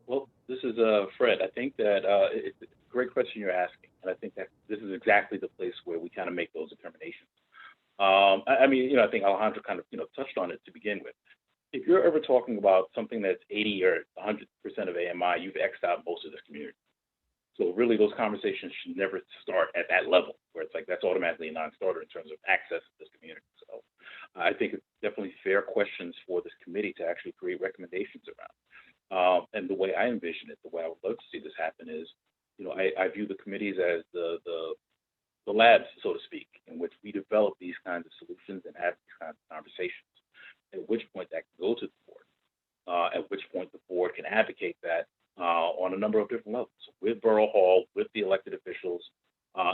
Well, this is Fred. I think that it's a great question you're asking, and I think that this is exactly the place where we kind of make those determinations. I mean, I think Alejandro kind of, touched on it to begin with. If you're ever talking about something that's 80 or 100% of AMI, you've X'd out most of this community. So really, those conversations should never start at that level, where it's like that's automatically a non-starter in terms of access to this community. So I think it's definitely fair questions for this committee to actually create recommendations around. And the way I envision it, the way I would love to see this happen is, I view the committees as the labs, so to speak, in which we develop these kinds of solutions and have these kinds of conversations. At which point that can go to the board. At which point the board can advocate that on a number of different levels, with Borough Hall, with the elected officials,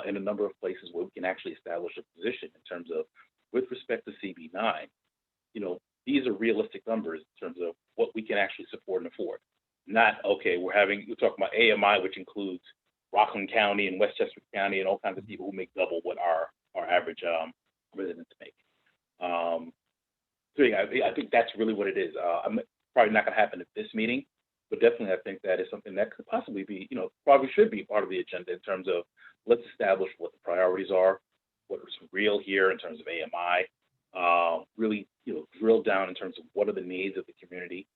in a number of places where we can actually establish a position in terms of, with respect to CB9, these are realistic numbers in terms of what we can actually support and afford. Not, okay, we're talking about AMI, which includes Rockland County and Westchester County and all kinds of people who make double what our average residents make. So yeah, I think that's really what it is. I'm probably not going to happen at this meeting, but definitely I think that is something that could possibly be, probably should be part of the agenda in terms of, let's establish what the priorities are, what is real here in terms of AMI, really, drill down in terms of what are the needs of the community,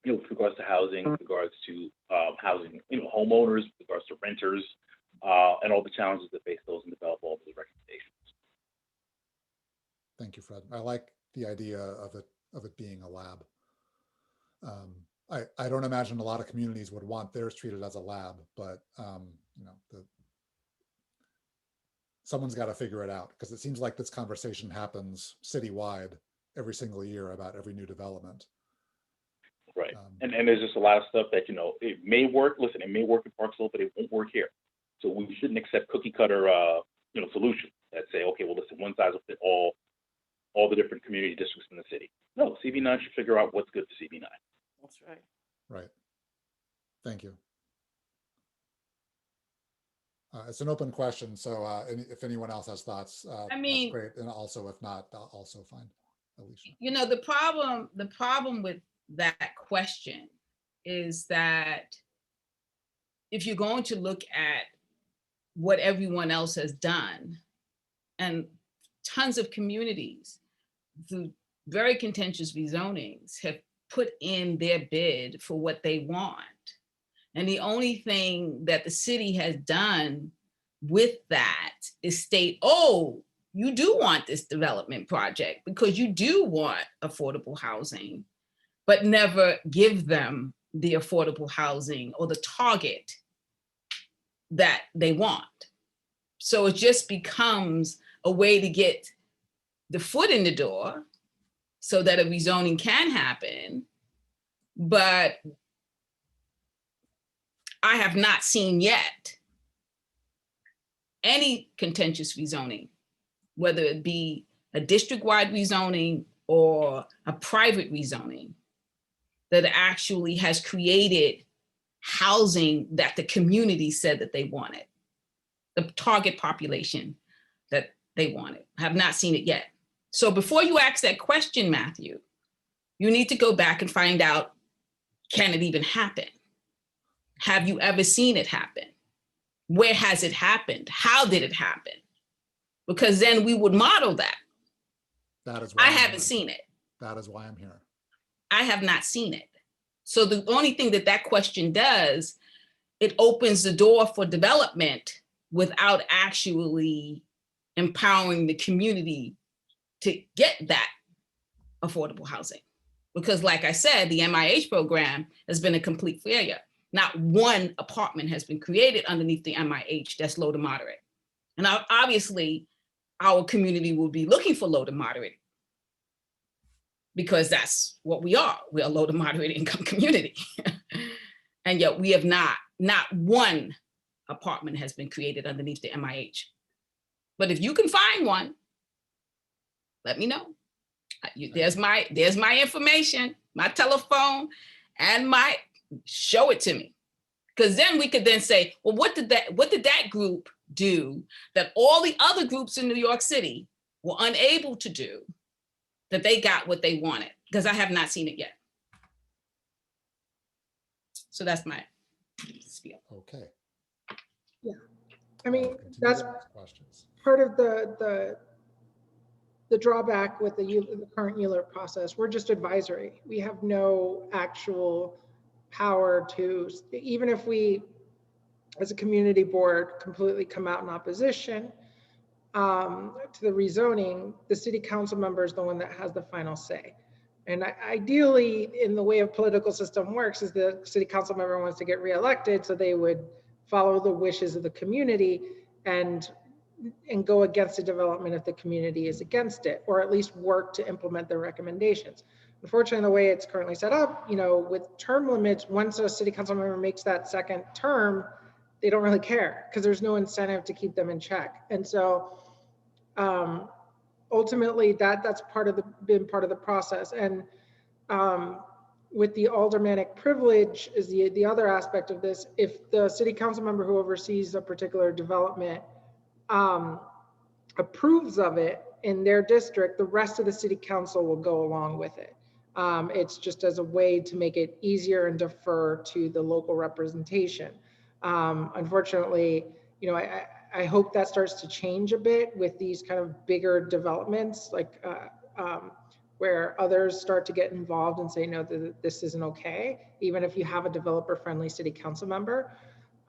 with regards to housing, with regards to housing, homeowners, with regards to renters, and all the challenges that face those, and develop all those recommendations. Thank you, Fred. I like the idea of it being a lab. I don't imagine a lot of communities would want theirs treated as a lab, but someone's got to figure it out, because it seems like this conversation happens citywide every single year about every new development. Right. And there's just a lot of stuff that, it may work. Listen, it may work in Parksville, but it won't work here. So we shouldn't accept cookie cutter, solutions that say, okay, well, listen, one size will fit all the different community districts in the city. No, CB9 should figure out what's good for CB9. That's right. Right. Thank you. It's an open question, so if anyone else has thoughts, that's great. And also, if not, also fine. Alicia. The problem with that question is that if you're going to look at what everyone else has done, and tons of communities through very contentious rezonings have put in their bid for what they want. And the only thing that the city has done with that is state, oh, you do want this development project because you do want affordable housing, but never give them the affordable housing or the target that they want. So it just becomes a way to get the foot in the door so that a rezoning can happen. But I have not seen yet any contentious rezoning, whether it be a district-wide rezoning or a private rezoning, that actually has created housing that the community said that they wanted, the target population that they wanted. I have not seen it yet. So before you ask that question, Matthew, you need to go back and find out, can it even happen? Have you ever seen it happen? Where has it happened? How did it happen? Because then we would model that. That is why I I'm haven't here. seen it. That is why I'm here. I have not seen it. So the only thing that that question does, it opens the door for development without actually empowering the community to get that affordable housing. Because like I said, the MIH program has been a complete failure. Not one apartment has been created underneath the MIH that's low to moderate. And obviously our community will be looking for low to moderate, because that's what we are. We are a low to moderate income community. And yet we have not one apartment has been created underneath the MIH. But if you can find one, let me know. There's my information, my telephone, and show it to me. Because then we could then say, well, what did that group do that all the other groups in New York City were unable to do, that they got what they wanted? Because I have not seen it yet. So that's my spiel. Okay. Yeah, I mean, Continue that's to ask questions. part of the drawback with the current ULURP process. We're just advisory. We have no actual power to, even if we, as a community board, completely come out in opposition to the rezoning, the city council member is the one that has the final say. And ideally, in the way a political system works, is the city council member wants to get reelected, so they would follow the wishes of the community and go against the development if the community is against it, or at least work to implement their recommendations. Unfortunately, the way it's currently set up, with term limits, once a city council member makes that second term, they don't really care because there's no incentive to keep them in check. And so ultimately that's been part of the process. And with the aldermanic privilege is the other aspect of this. If the city council member who oversees a particular development approves of it in their district, the rest of the city council will go along with it. It's just as a way to make it easier and defer to the local representation. Unfortunately, I hope that starts to change a bit with these kind of bigger developments, like where others start to get involved and say, no, this isn't okay, even if you have a developer-friendly city council member.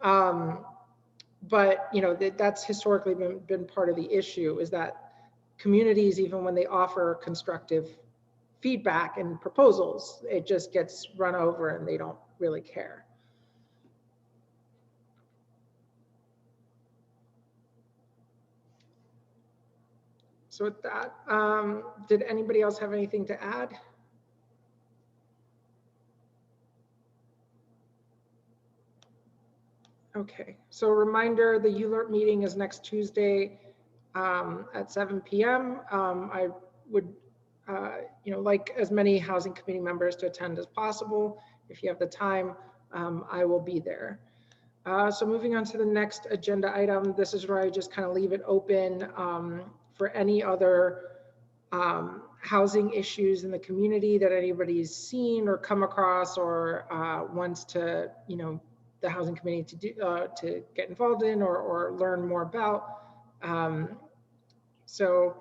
But that's historically been part of the issue, is that communities, even when they offer constructive feedback and proposals, it just gets run over and they don't really care. So with that, did anybody else have anything to add? Okay, so reminder, the ULURP meeting is next Tuesday at 7 p.m. I would like as many housing committee members to attend as possible. If you have the time, I will be there. So moving on to the next agenda item, this is where I just kind of leave it open for any other housing issues in the community that anybody's seen or come across or wants to, the housing committee to do to get involved in or learn more about. So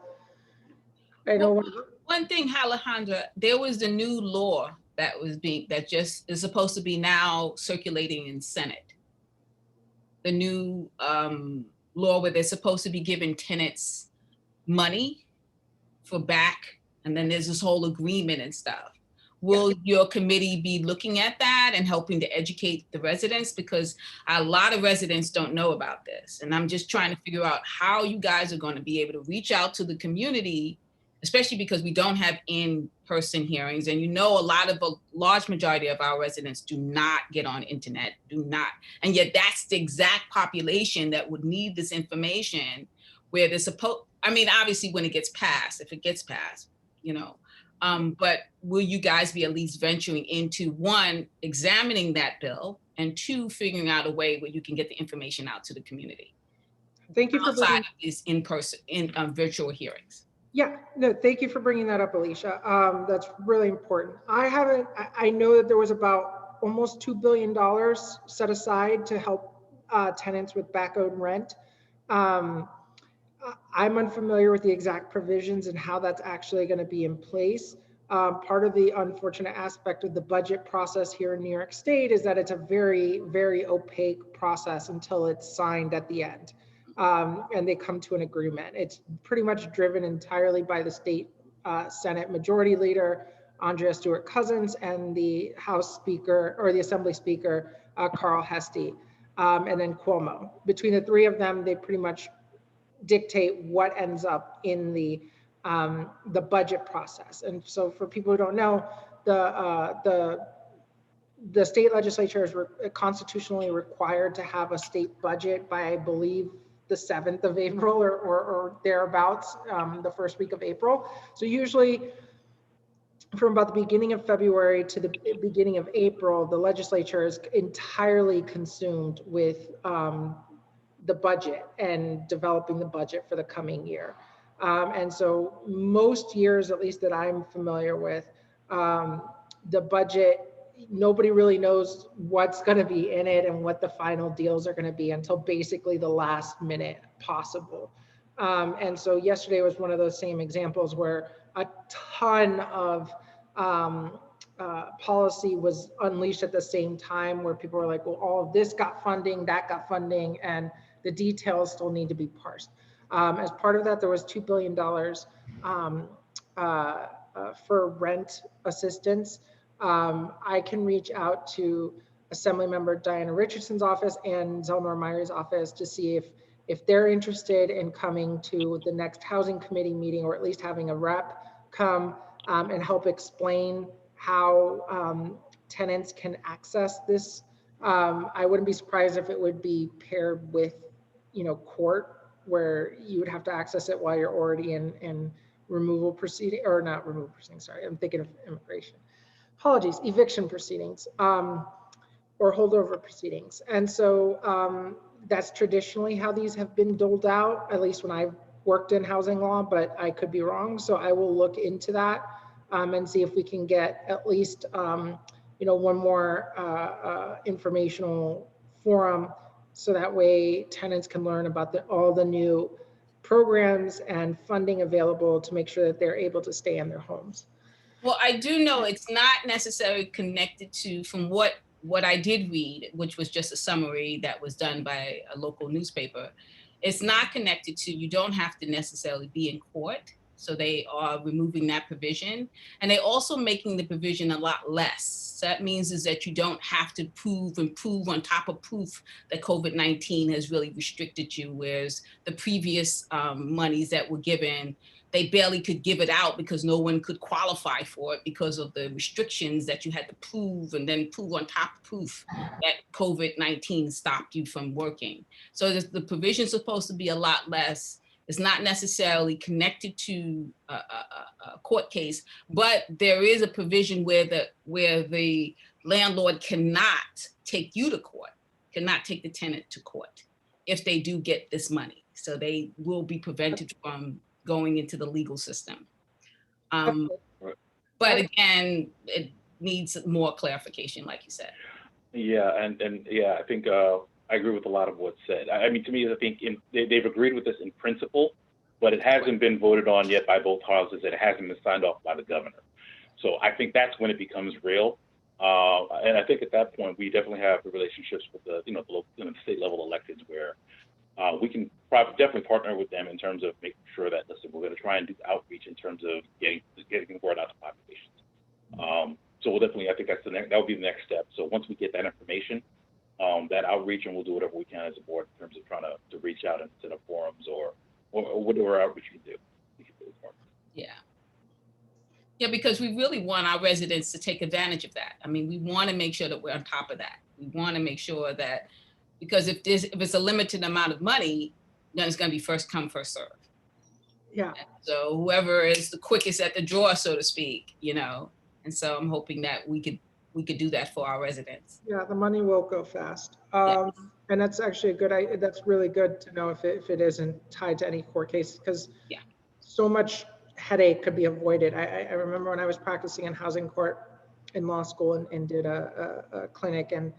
I know one thing, Alejandra, there was the new law that just is supposed to be now circulating in Senate. The new law where they're supposed to be giving tenants money for back, and then there's this whole agreement and stuff. Will your committee be looking at that and helping to educate the residents? Because a lot of residents don't know about this. And I'm just trying to figure out how you guys are going to be able to reach out to the community, especially because we don't have in in-person hearings, and a large majority of our residents do not get on internet, and yet that's the exact population that would need this information, where they're obviously when it gets passed, if it gets passed, but will you guys be at least venturing into, one, examining that bill, and two, figuring out a way where you can get the information out to the community Thank you for outside bringing, of these in-person, virtual hearings? yeah, no, thank you for bringing that up, Alicia. That's really important. I know that there was about almost $2 billion set aside to help tenants with back-owed rent. I'm unfamiliar with the exact provisions and how that's actually going to be in place. Part of the unfortunate aspect of the budget process here in New York State is that it's a very, very opaque process until it's signed at the end. And they come to an agreement. It's pretty much driven entirely by the state Senate Majority Leader, Andrea Stewart-Cousins, and the House Speaker, or the Assembly Speaker, Carl Hesty, and then Cuomo. Between the three of them, they pretty much dictate what ends up in the budget process. And so for people who don't know, the state legislature is constitutionally required to have a state budget by, I believe, the 7th of April or thereabouts, the first week of April. So usually from about the beginning of February to the beginning of April, the legislature is entirely consumed with the budget and developing the budget for the coming year. And so most years, at least that I'm familiar with, the budget, nobody really knows what's going to be in it and what the final deals are going to be until basically the last minute possible. And so yesterday was one of those same examples where a ton of policy was unleashed at the same time, where people were like, well, all of this got funding, that got funding, and the details still need to be parsed. As part of that, there was $2 billion for rent assistance. I can reach out to Assemblymember Diana Richardson's office and Zelnor Meyer's office to see if they're interested in coming to the next housing committee meeting, or at least having a rep come and help explain how tenants can access this. I wouldn't be surprised if it would be paired with, court, where you would have to access it while you're already in removal proceeding, or not removal proceedings, sorry, I'm thinking of immigration. Apologies, eviction proceedings, or holdover proceedings. And so that's traditionally how these have been doled out, at least when I've worked in housing law, but I could be wrong. So I will look into that and see if we can get at least, one more informational forum, so that way tenants can learn about all the new programs and funding available to make sure that they're able to stay in their homes. Well, I do know it's not necessarily connected to, from what I did read, which was just a summary that was done by a local newspaper. It's not connected to, you don't have to necessarily be in court. So they are removing that provision, and they're also making the provision a lot less. So that means is that you don't have to prove on top of proof that COVID-19 has really restricted you, whereas the previous monies that were given, they barely could give it out because no one could qualify for it because of the restrictions that you had to prove, and then prove on top of proof that COVID-19 stopped you from working. So the provision is supposed to be a lot less. It's not necessarily connected to a court case, but there is a provision where the landlord cannot take you to court, cannot take the tenant to court if they do get this money. So they will be prevented from going into the legal system. But again, it needs more clarification, like you said. Yeah, and yeah, I think I agree with a lot of what's said. I mean, to me, I think they've agreed with this in principle, but it hasn't been voted on yet by both houses, and it hasn't been signed off by the governor. So I think that's when it becomes real. And I think at that point, we definitely have the relationships with the, the local, state level electeds, where we can definitely partner with them in terms of making sure that, listen, we're going to try and do outreach in terms of getting the word out to populations. So we'll definitely, I think that would be the next step. So once we get that information, that outreach, and we'll do whatever we can as a board in terms of trying to reach out and set up forums or whatever outreach we can do. Yeah. Yeah, because we really want our residents to take advantage of that. I mean, we want to make sure that we're on top of that. We want to make sure that, because if it's a limited amount of money, then it's going to be first come, first serve. Yeah. And so whoever is the quickest at the draw, so to speak, you know. And so I'm hoping that we could do that for our residents. Yeah, the money will go fast. Yes. And that's actually a good, that's really good to know if it isn't tied to any court case, because Yeah. so much headache could be avoided. I remember when I was practicing in housing court in law school and did a clinic, and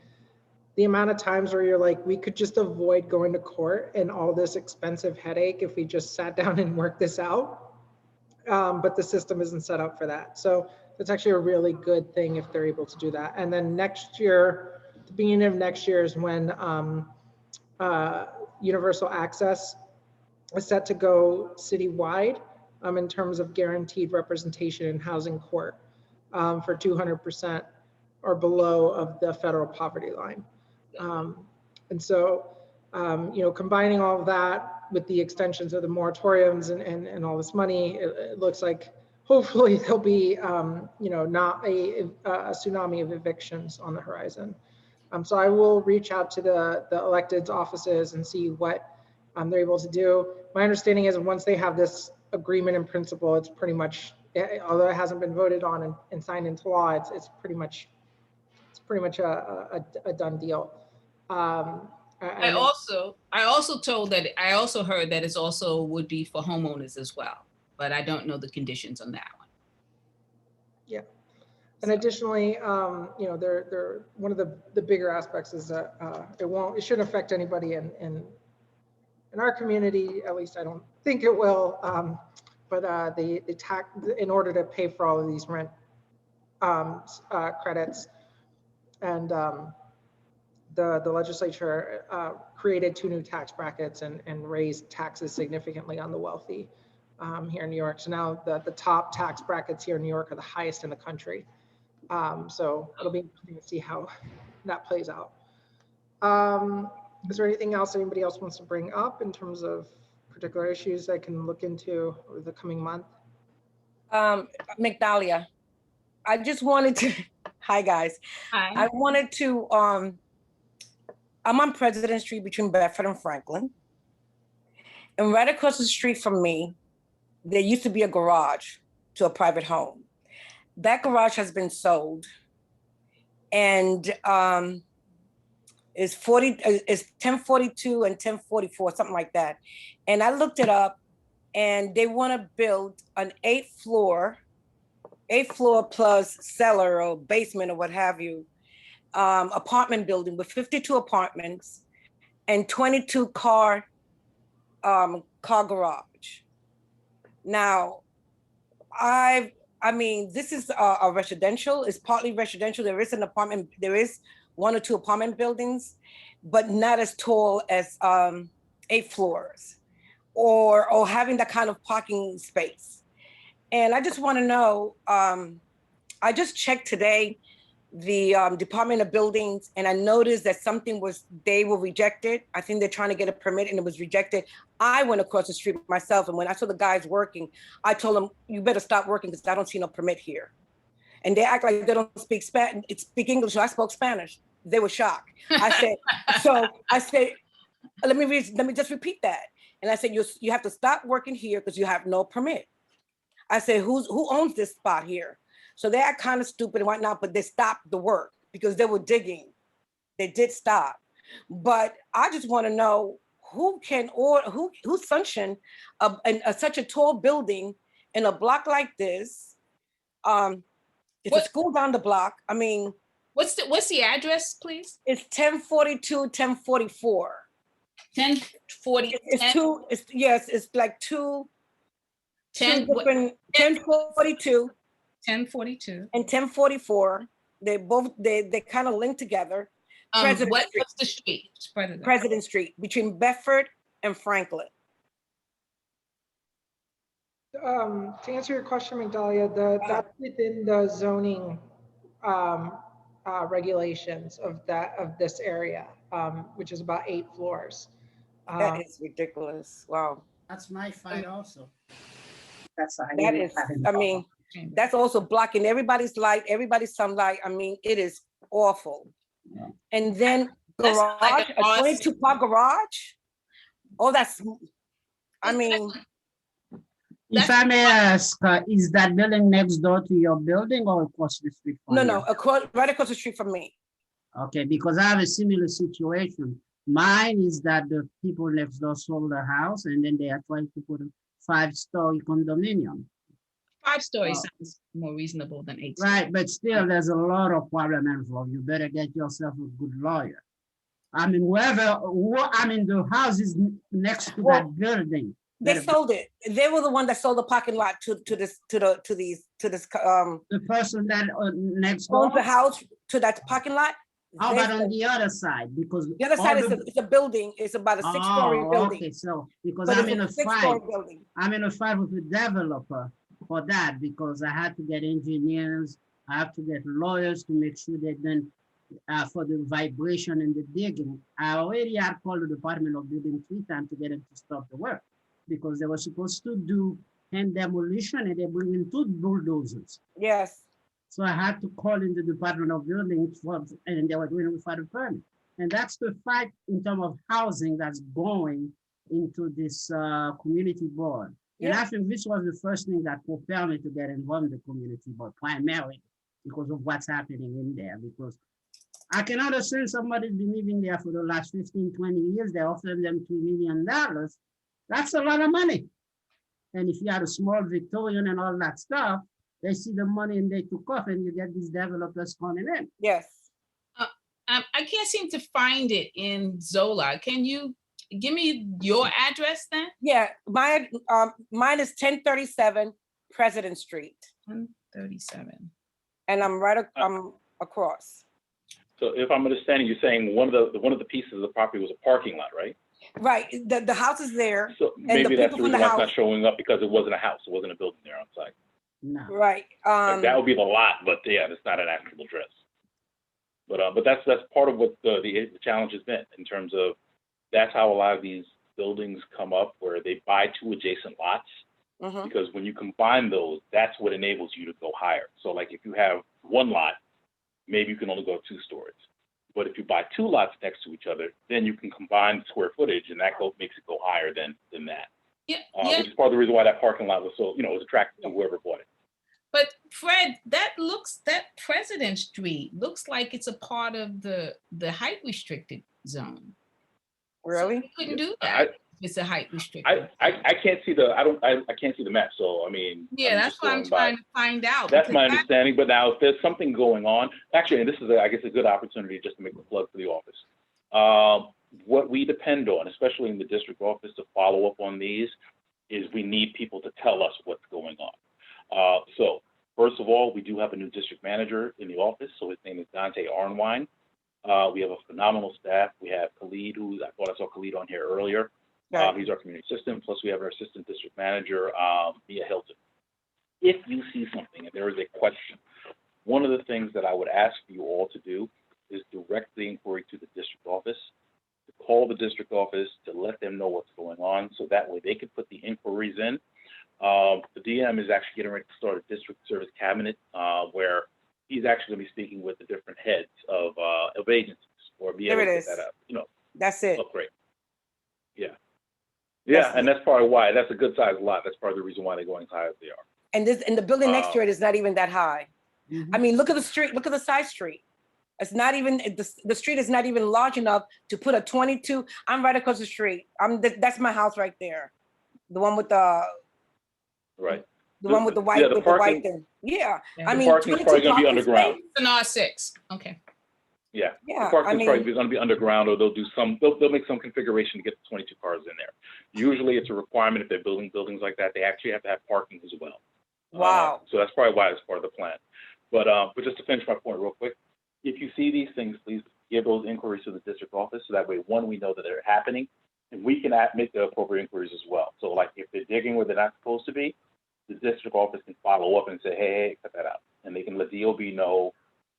the amount of times where you're like, we could just avoid going to court and all this expensive headache if we just sat down and worked this out. But the system isn't set up for that. So that's actually a really good thing if they're able to do that. And then next year, the beginning of next year is when universal access is set to go citywide in terms of guaranteed representation in housing court for 200% or below of the federal poverty line. And so, you know, combining all of that with the extensions of the moratoriums and all this money, it looks like hopefully there'll be, you know, not a tsunami of evictions on the horizon. So I will reach out to the electeds offices and see what they're able to do. My understanding is once they have this agreement in principle, it's pretty much, although it hasn't been voted on and signed into law, it's pretty much a done deal. I also heard that it's also would be for homeowners as well, but I don't know the conditions on that one. Yeah. And additionally, you know, they're one of the bigger aspects is that it shouldn't affect anybody in our community. At least I don't think it will. But the tax, in order to pay for all of these rent credits, and the legislature created 2 new tax brackets and raised taxes significantly on the wealthy here in New York. So now the top tax brackets here in New York are the highest in the country. So it'll be interesting to see how that plays out. Is there anything else anybody else wants to bring up in terms of particular issues I can look into over the coming month? Migdalia, I just wanted to, hi guys. Hi. I wanted to, I'm on President Street between Bedford and Franklin. And right across the street from me, there used to be a garage to a private home. That garage has been sold, and it's 1042 and 1044, something like that. And I looked it up, and they want to build an 8th floor plus cellar or basement or what have you, apartment building with 52 apartments and 22 car garage. Now, I mean, this is a residential. It's partly residential. There is an apartment. There is 1 or 2 apartment buildings, but not as tall as 8 floors, or having that kind of parking space. And I just want to know. I just checked today the Department of Buildings, and I noticed that they were rejected. I think they're trying to get a permit and it was rejected. I went across the street myself, and when I saw the guys working, I told them, you better stop working because I don't see no permit here. And they act like they don't speak English. So I spoke Spanish. They were shocked. I said, let me just repeat that. And I said, you have to stop working here because you have no permit. I said, who owns this spot here? So they act kind of stupid and whatnot, but they stopped the work because they were digging. They did stop. But I just want to know who sanctioned such a tall building in a block like this. It's a school down the block. I mean, what's the address, please? It's 1042, 1044. 1040. It's like two different 1042. 1042 and 1044. They kind of link together. What's the street? President Street between Bedford and Franklin. To answer your question, Migdalia, that's within the zoning regulations of this area, which is about 8 floors. That is ridiculous. Wow. That's my fight also. That's the That is, I mean, That's also blocking everybody's light, everybody's sunlight. I mean, it is awful. And then That's like garage, an a 22 car garage. Oh, that's, I mean, If I may ask, is that building next door to your building or across the street from no, you? no, right across the street from me. Okay, because I have a similar situation. Mine is that the people next door sold their house and then they are trying to put a 5-story condominium. 5-story sounds more reasonable than 8. Right, but still there's a lot of problem involved. You better get yourself a good lawyer. I mean, the house is next to that building. They sold it. They were the one that sold the parking lot to this the person that next door owns the house to that parking lot. How about on the other side? Because the other side is it's a building. It's about a 6-story building. Okay, so because But I'm in a fight. Building. I'm in a fight with the developer for that because I had to get engineers. I have to get lawyers to make sure that then for the vibration and the digging. I already had called the Department of Building 3 times to get them to stop the work because they were supposed to do hand demolition and they bring in 2 bulldozers. Yes. So I had to call in the Department of Building and they were doing it without a permit. And that's the fight in terms of housing that's going into this community board. Yeah. And I think this was the first thing that propelled me to get involved in the community board, primarily because of what's happening in there. Because I can understand somebody's been living there for the last 15, 20 years. They offer them $2 million. That's a lot of money. And if you had a small Victorian and all that stuff, they see the money and they took off and you get these developers coming in. Yes. I can't seem to find it in Zola. Can you give me your address then? Yeah, mine is 1037 President Street. 1037. And I'm across. So if I'm understanding, you're saying one of the pieces of the property was a parking lot, right? Right. The house is there. So maybe that's the reason why it's not showing up because it wasn't a house. It wasn't a building there on site. No. Right. Like that would be the lot, but yeah, it's not an actual address. But that's part of what the challenge has been in terms of that's how a lot of these buildings come up where they buy 2 adjacent lots. Mm-hmm. Because when you combine those, that's what enables you to go higher. So like if you have 1 lot, maybe you can only go 2 stories. But if you buy 2 lots next to each other, then you can combine the square footage and that makes it go higher than that. Yeah, which is part of the reason why that parking lot was so, was attractive to whoever bought it. But Fred, that President Street looks like it's a part of the height restricted zone. Really? So you couldn't do that if it's a height restricted. I can't see I can't see the map. So I mean, yeah, that's what I'm trying to find out. That's my understanding. But now if there's something going on, actually, and this is I guess a good opportunity just to make a plug for the office. What we depend on, especially in the district office, to follow up on these, is we need people to tell us what's going on. So first of all, we do have a new district manager in the office. So his name is Dante Arnwine. We have a phenomenal staff. We have Khalid, who I thought I saw Khalid on here earlier. Right. He's our community assistant. Plus we have our assistant district manager, Mia Hilton. If you see something and there is a question, one of the things that I would ask you all to do is direct the inquiry to the district office, to call the district office, to let them know what's going on, so that way they can put the inquiries in. The DM is actually getting ready to start a district service cabinet where he's actually going to be speaking with the different heads of agencies or be able to get that up. That's it. Upgrade. Yeah. Yeah, and that's probably why. That's a good sized lot. That's part of the reason why they're going as high as they are. And the building next to it is not even that high. Mm-hmm. I mean, look at the street. Look at the side street. It's not even the street is not even large enough to put a 22. I'm right across the street. That's my house right there. The one with the right. The one with the white with the white thing. Yeah. I mean, parking is probably going to be underground. It's an R6. Okay. Yeah. Yeah. The parking is probably going to be underground, or they'll do they'll make some configuration to get the 22 cars in there. Usually, it's a requirement if they're building buildings like that. They actually have to have parking as well. Wow. So that's probably why it's part of the plan. But just to finish my point real quick, if you see these things, please give those inquiries to the district office. So that way, one, we know that they're happening, and we can make the appropriate inquiries as well. So like if they're digging where they're not supposed to be, the district office can follow up and say, hey, cut that out. And they can let DOB know,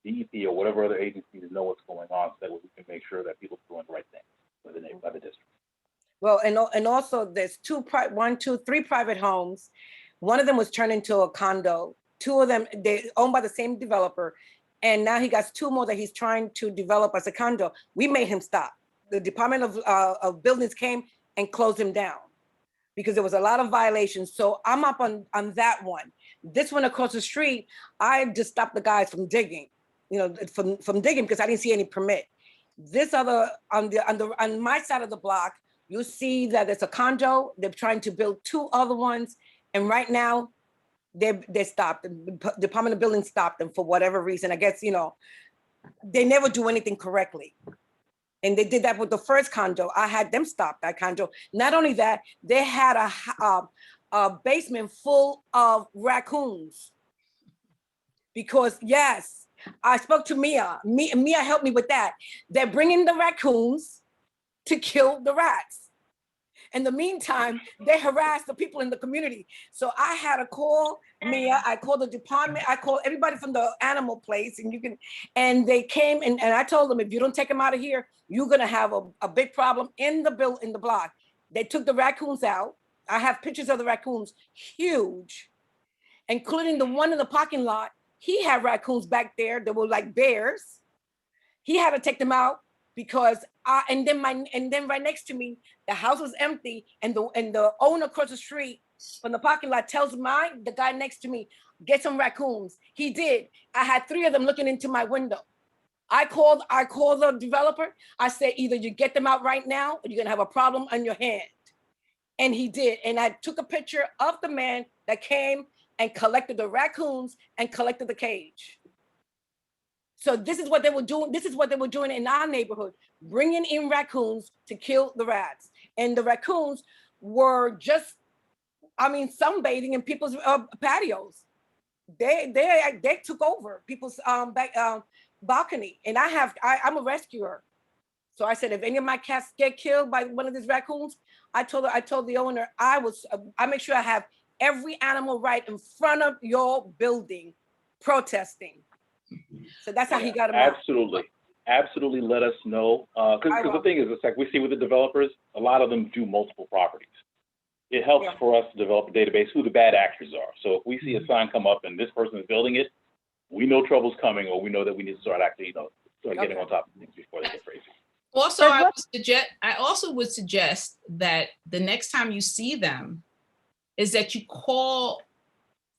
DEP or whatever other agencies know what's going on, so that way we can make sure that people are doing the right thing by the district. Well, and also there's 3 private homes. One of them was turned into a condo Two of them, they owned by the same developer. And now he got two more that he's trying to develop as a condo. We made him stop. The Department of Buildings came and closed him down because there was a lot of violations. So I'm up on that one. This one across the street, I just stopped the guys from digging, from digging because I didn't see any permit. This other, on my side of the block, you see that it's a condo. They're trying to build two other ones. And right now, they stopped. The Department of Buildings stopped them for whatever reason. I guess, they never do anything correctly. And they did that with the first condo. I had them stop that condo. Not only that, they had a basement full of raccoons. Because yes, I spoke to Mia. Mia helped me with that. They're bringing the raccoons to kill the rats. In the meantime, they harass the people in the community. So I had to call Mia, I called the department, I called everybody from the animal place, and they came and I told them, if you don't take them out of here, you're gonna have a big problem in the block. They took the raccoons out. I have pictures of the raccoons, huge, including the one in the parking lot. He had raccoons back there that were like bears. He had to take them out because and then right next to me, the house was empty, and the owner across the street from the parking lot tells the guy next to me, get some raccoons. He did. I had 3 of them looking into my window. I called the developer. I said, either you get them out right now, or you're gonna have a problem on your hand. And he did. And I took a picture of the man that came and collected the raccoons and collected the cage. So this is what they were doing. This is what they were doing in our neighborhood, bringing in raccoons to kill the rats. And the raccoons were just, sunbathing in people's patios. They took over people's balcony. And I'm a rescuer. So I said, if any of my cats get killed by one of these raccoons, I told the owner, I make sure I have every animal right in front of your building protesting. So that's how he got him out. Absolutely let us know. Because the thing is, it's like we see with the developers, a lot of them do multiple properties. It helps for us to develop a database who the bad actors are. So if we see a sign come up and this person is building it, we know trouble's coming, or we know that we need to start actually, getting on top of things before they get crazy. Also, I also would suggest that the next time you see them is that you call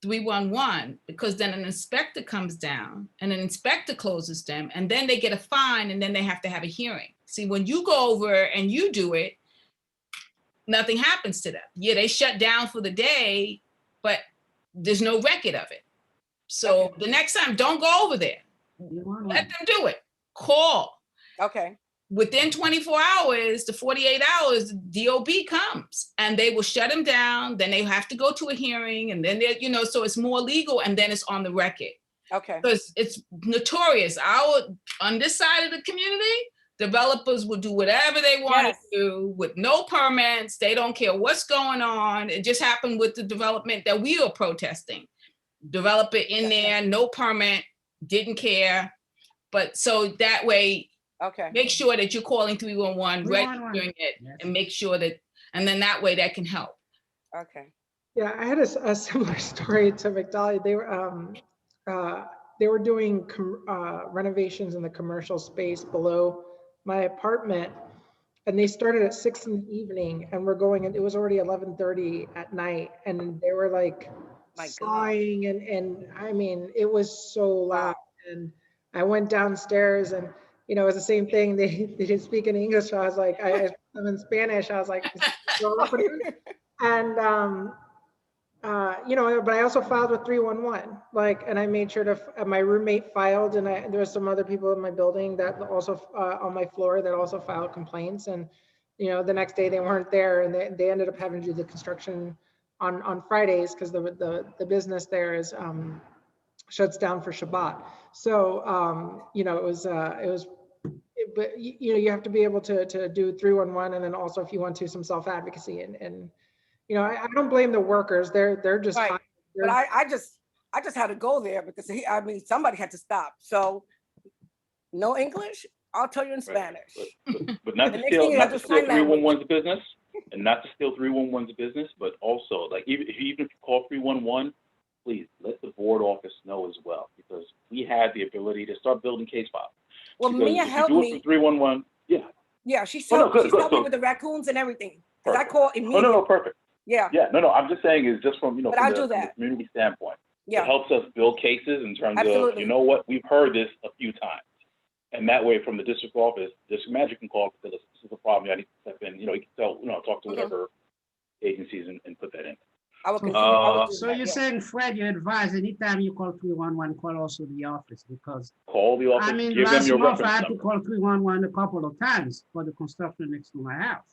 311, because then an inspector comes down and an inspector closes them, and then they get a fine, and then they have to have a hearing. See, when you go over and you do it, nothing happens to them. Yeah, they shut down for the day, but there's no record of it. So the next time, don't go over there. Let them do it. Call. Okay. Within 24 hours to 48 hours, DOB comes and they will shut them down. Then they have to go to a hearing, and then so it's more legal, and then it's on the record. Okay. Because it's notorious. On this side of the community, developers will do whatever they want to do with no permits. They don't care what's going on. It just happened with the development that we are protesting. Developer in there, no permit, didn't care. But so that way, make sure that you're calling 311, registering it, and make sure that, and then that way that can help. Okay. Yeah, I had a similar story to McDolly. They were doing renovations in the commercial space below my apartment, and they started at 6 p.m, and we're going, and it was already 11:30 at night, and they were like sawing, and it was so loud. And I went downstairs, and it was the same thing. They didn't speak in English. So I was like, I am in Spanish. I was like, and but I also filed with 311, and I made sure my roommate filed, and there was some other people in my building that also on my floor that also filed complaints. And the next day they weren't there, and they ended up having to do the construction on Fridays because the business there is shuts down for Shabbat. So but you have to be able to do 311, and then also, if you want to, some self-advocacy, and I don't blame the workers. They're just fine. But I just had to go there because somebody had to stop. So no English, I'll tell you in Spanish. But not to steal 311's business, and not to steal 311's business, but also, like, even if you call 311, please let the board office know as well, because we have the ability to start building case files. Well, Because Mia if you helped do it me. from 311, yeah. Yeah, she's Oh, no, helped, good, she's good. helped me So- with the raccoons and everything. Because I Perfect. called No, immediately. no, perfect. Yeah, Yeah, no, I'm just saying is just from, But from I'll the, do from the that. community standpoint. It yeah, helps us build cases in terms of, Absolutely. you know what, we've heard this a few times. And that way, from the district office, district manager can call and say, listen, this is a problem, I need to step in, you can tell, talk to whatever agencies and put that in. I will continue. I will do So that, you're yeah. saying, Fred, you advise anytime you call 311, call also the office, because Call the office, I mean, give them last your month I reference had to number. call 311 a couple of times for the construction next to my house.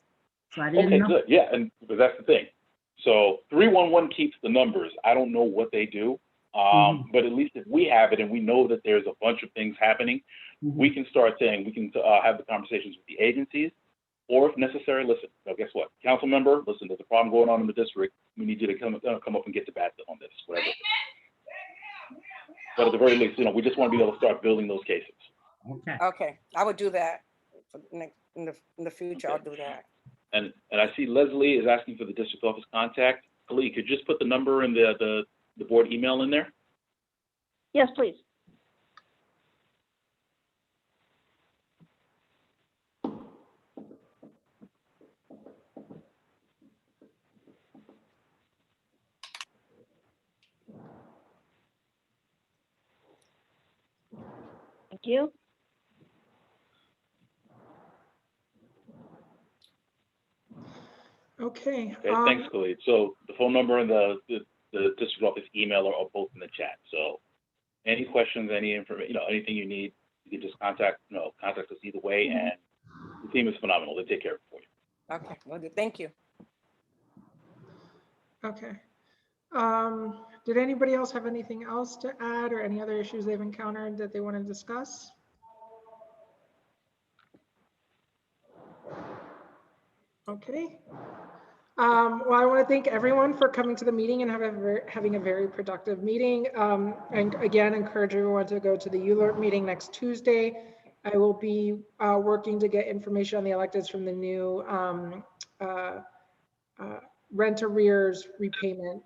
So I didn't Okay, know. good, yeah, and but that's the thing. So 311 keeps the numbers. I don't know what they do, but at least if we have it and we know that there's a bunch of things happening, we can start saying, we can have the conversations with the agencies, or if necessary, listen, guess what? Council member, listen, there's a problem going on in the district. We need you to come up and get to bat on this, whatever. But at the very least, we just want to be able to start building those cases. Okay. Okay, I would do that for next, in the future. Okay. I'll do that. And I see Leslie is asking for the district office contact. Ali, could you just put the number and the board email in there? Yes, please. Thank you. Okay. Okay, thanks, Khalid. So the phone number and the district office email are both in the chat. So any questions, any information, anything you need, you can just contact us either way. And the team is phenomenal. They take care of it for you. Okay, will do. Thank you. Okay. Did anybody else have anything else to add or any other issues they've encountered that they want to discuss? Okay. Well, I want to thank everyone for coming to the meeting and having a very productive meeting. And again, encourage everyone to go to the ULERT meeting next Tuesday. I will be working to get information on the electeds from the new rent arrears repayment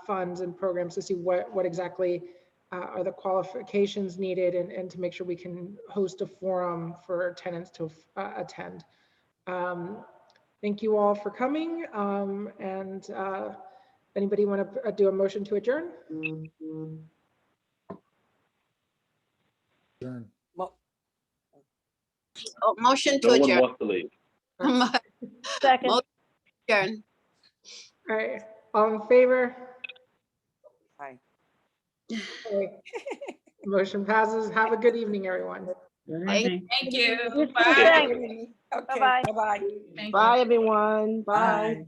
funds and programs to see what exactly are the qualifications needed and to make sure we can host a forum for tenants to attend. Thank you all for coming. And anybody want to do a motion to adjourn? Adjourn. Oh, motion to No one adjourn. wants to leave. Second. Motion to adjourn. All right, all in favor? Aye. Okay. Motion passes. Have a good evening, everyone. Good Thank evening. Thank you. You too. Bye. Thanks. Okay, Bye-bye. bye-bye. Thank you. Bye, everyone. Bye. Bye.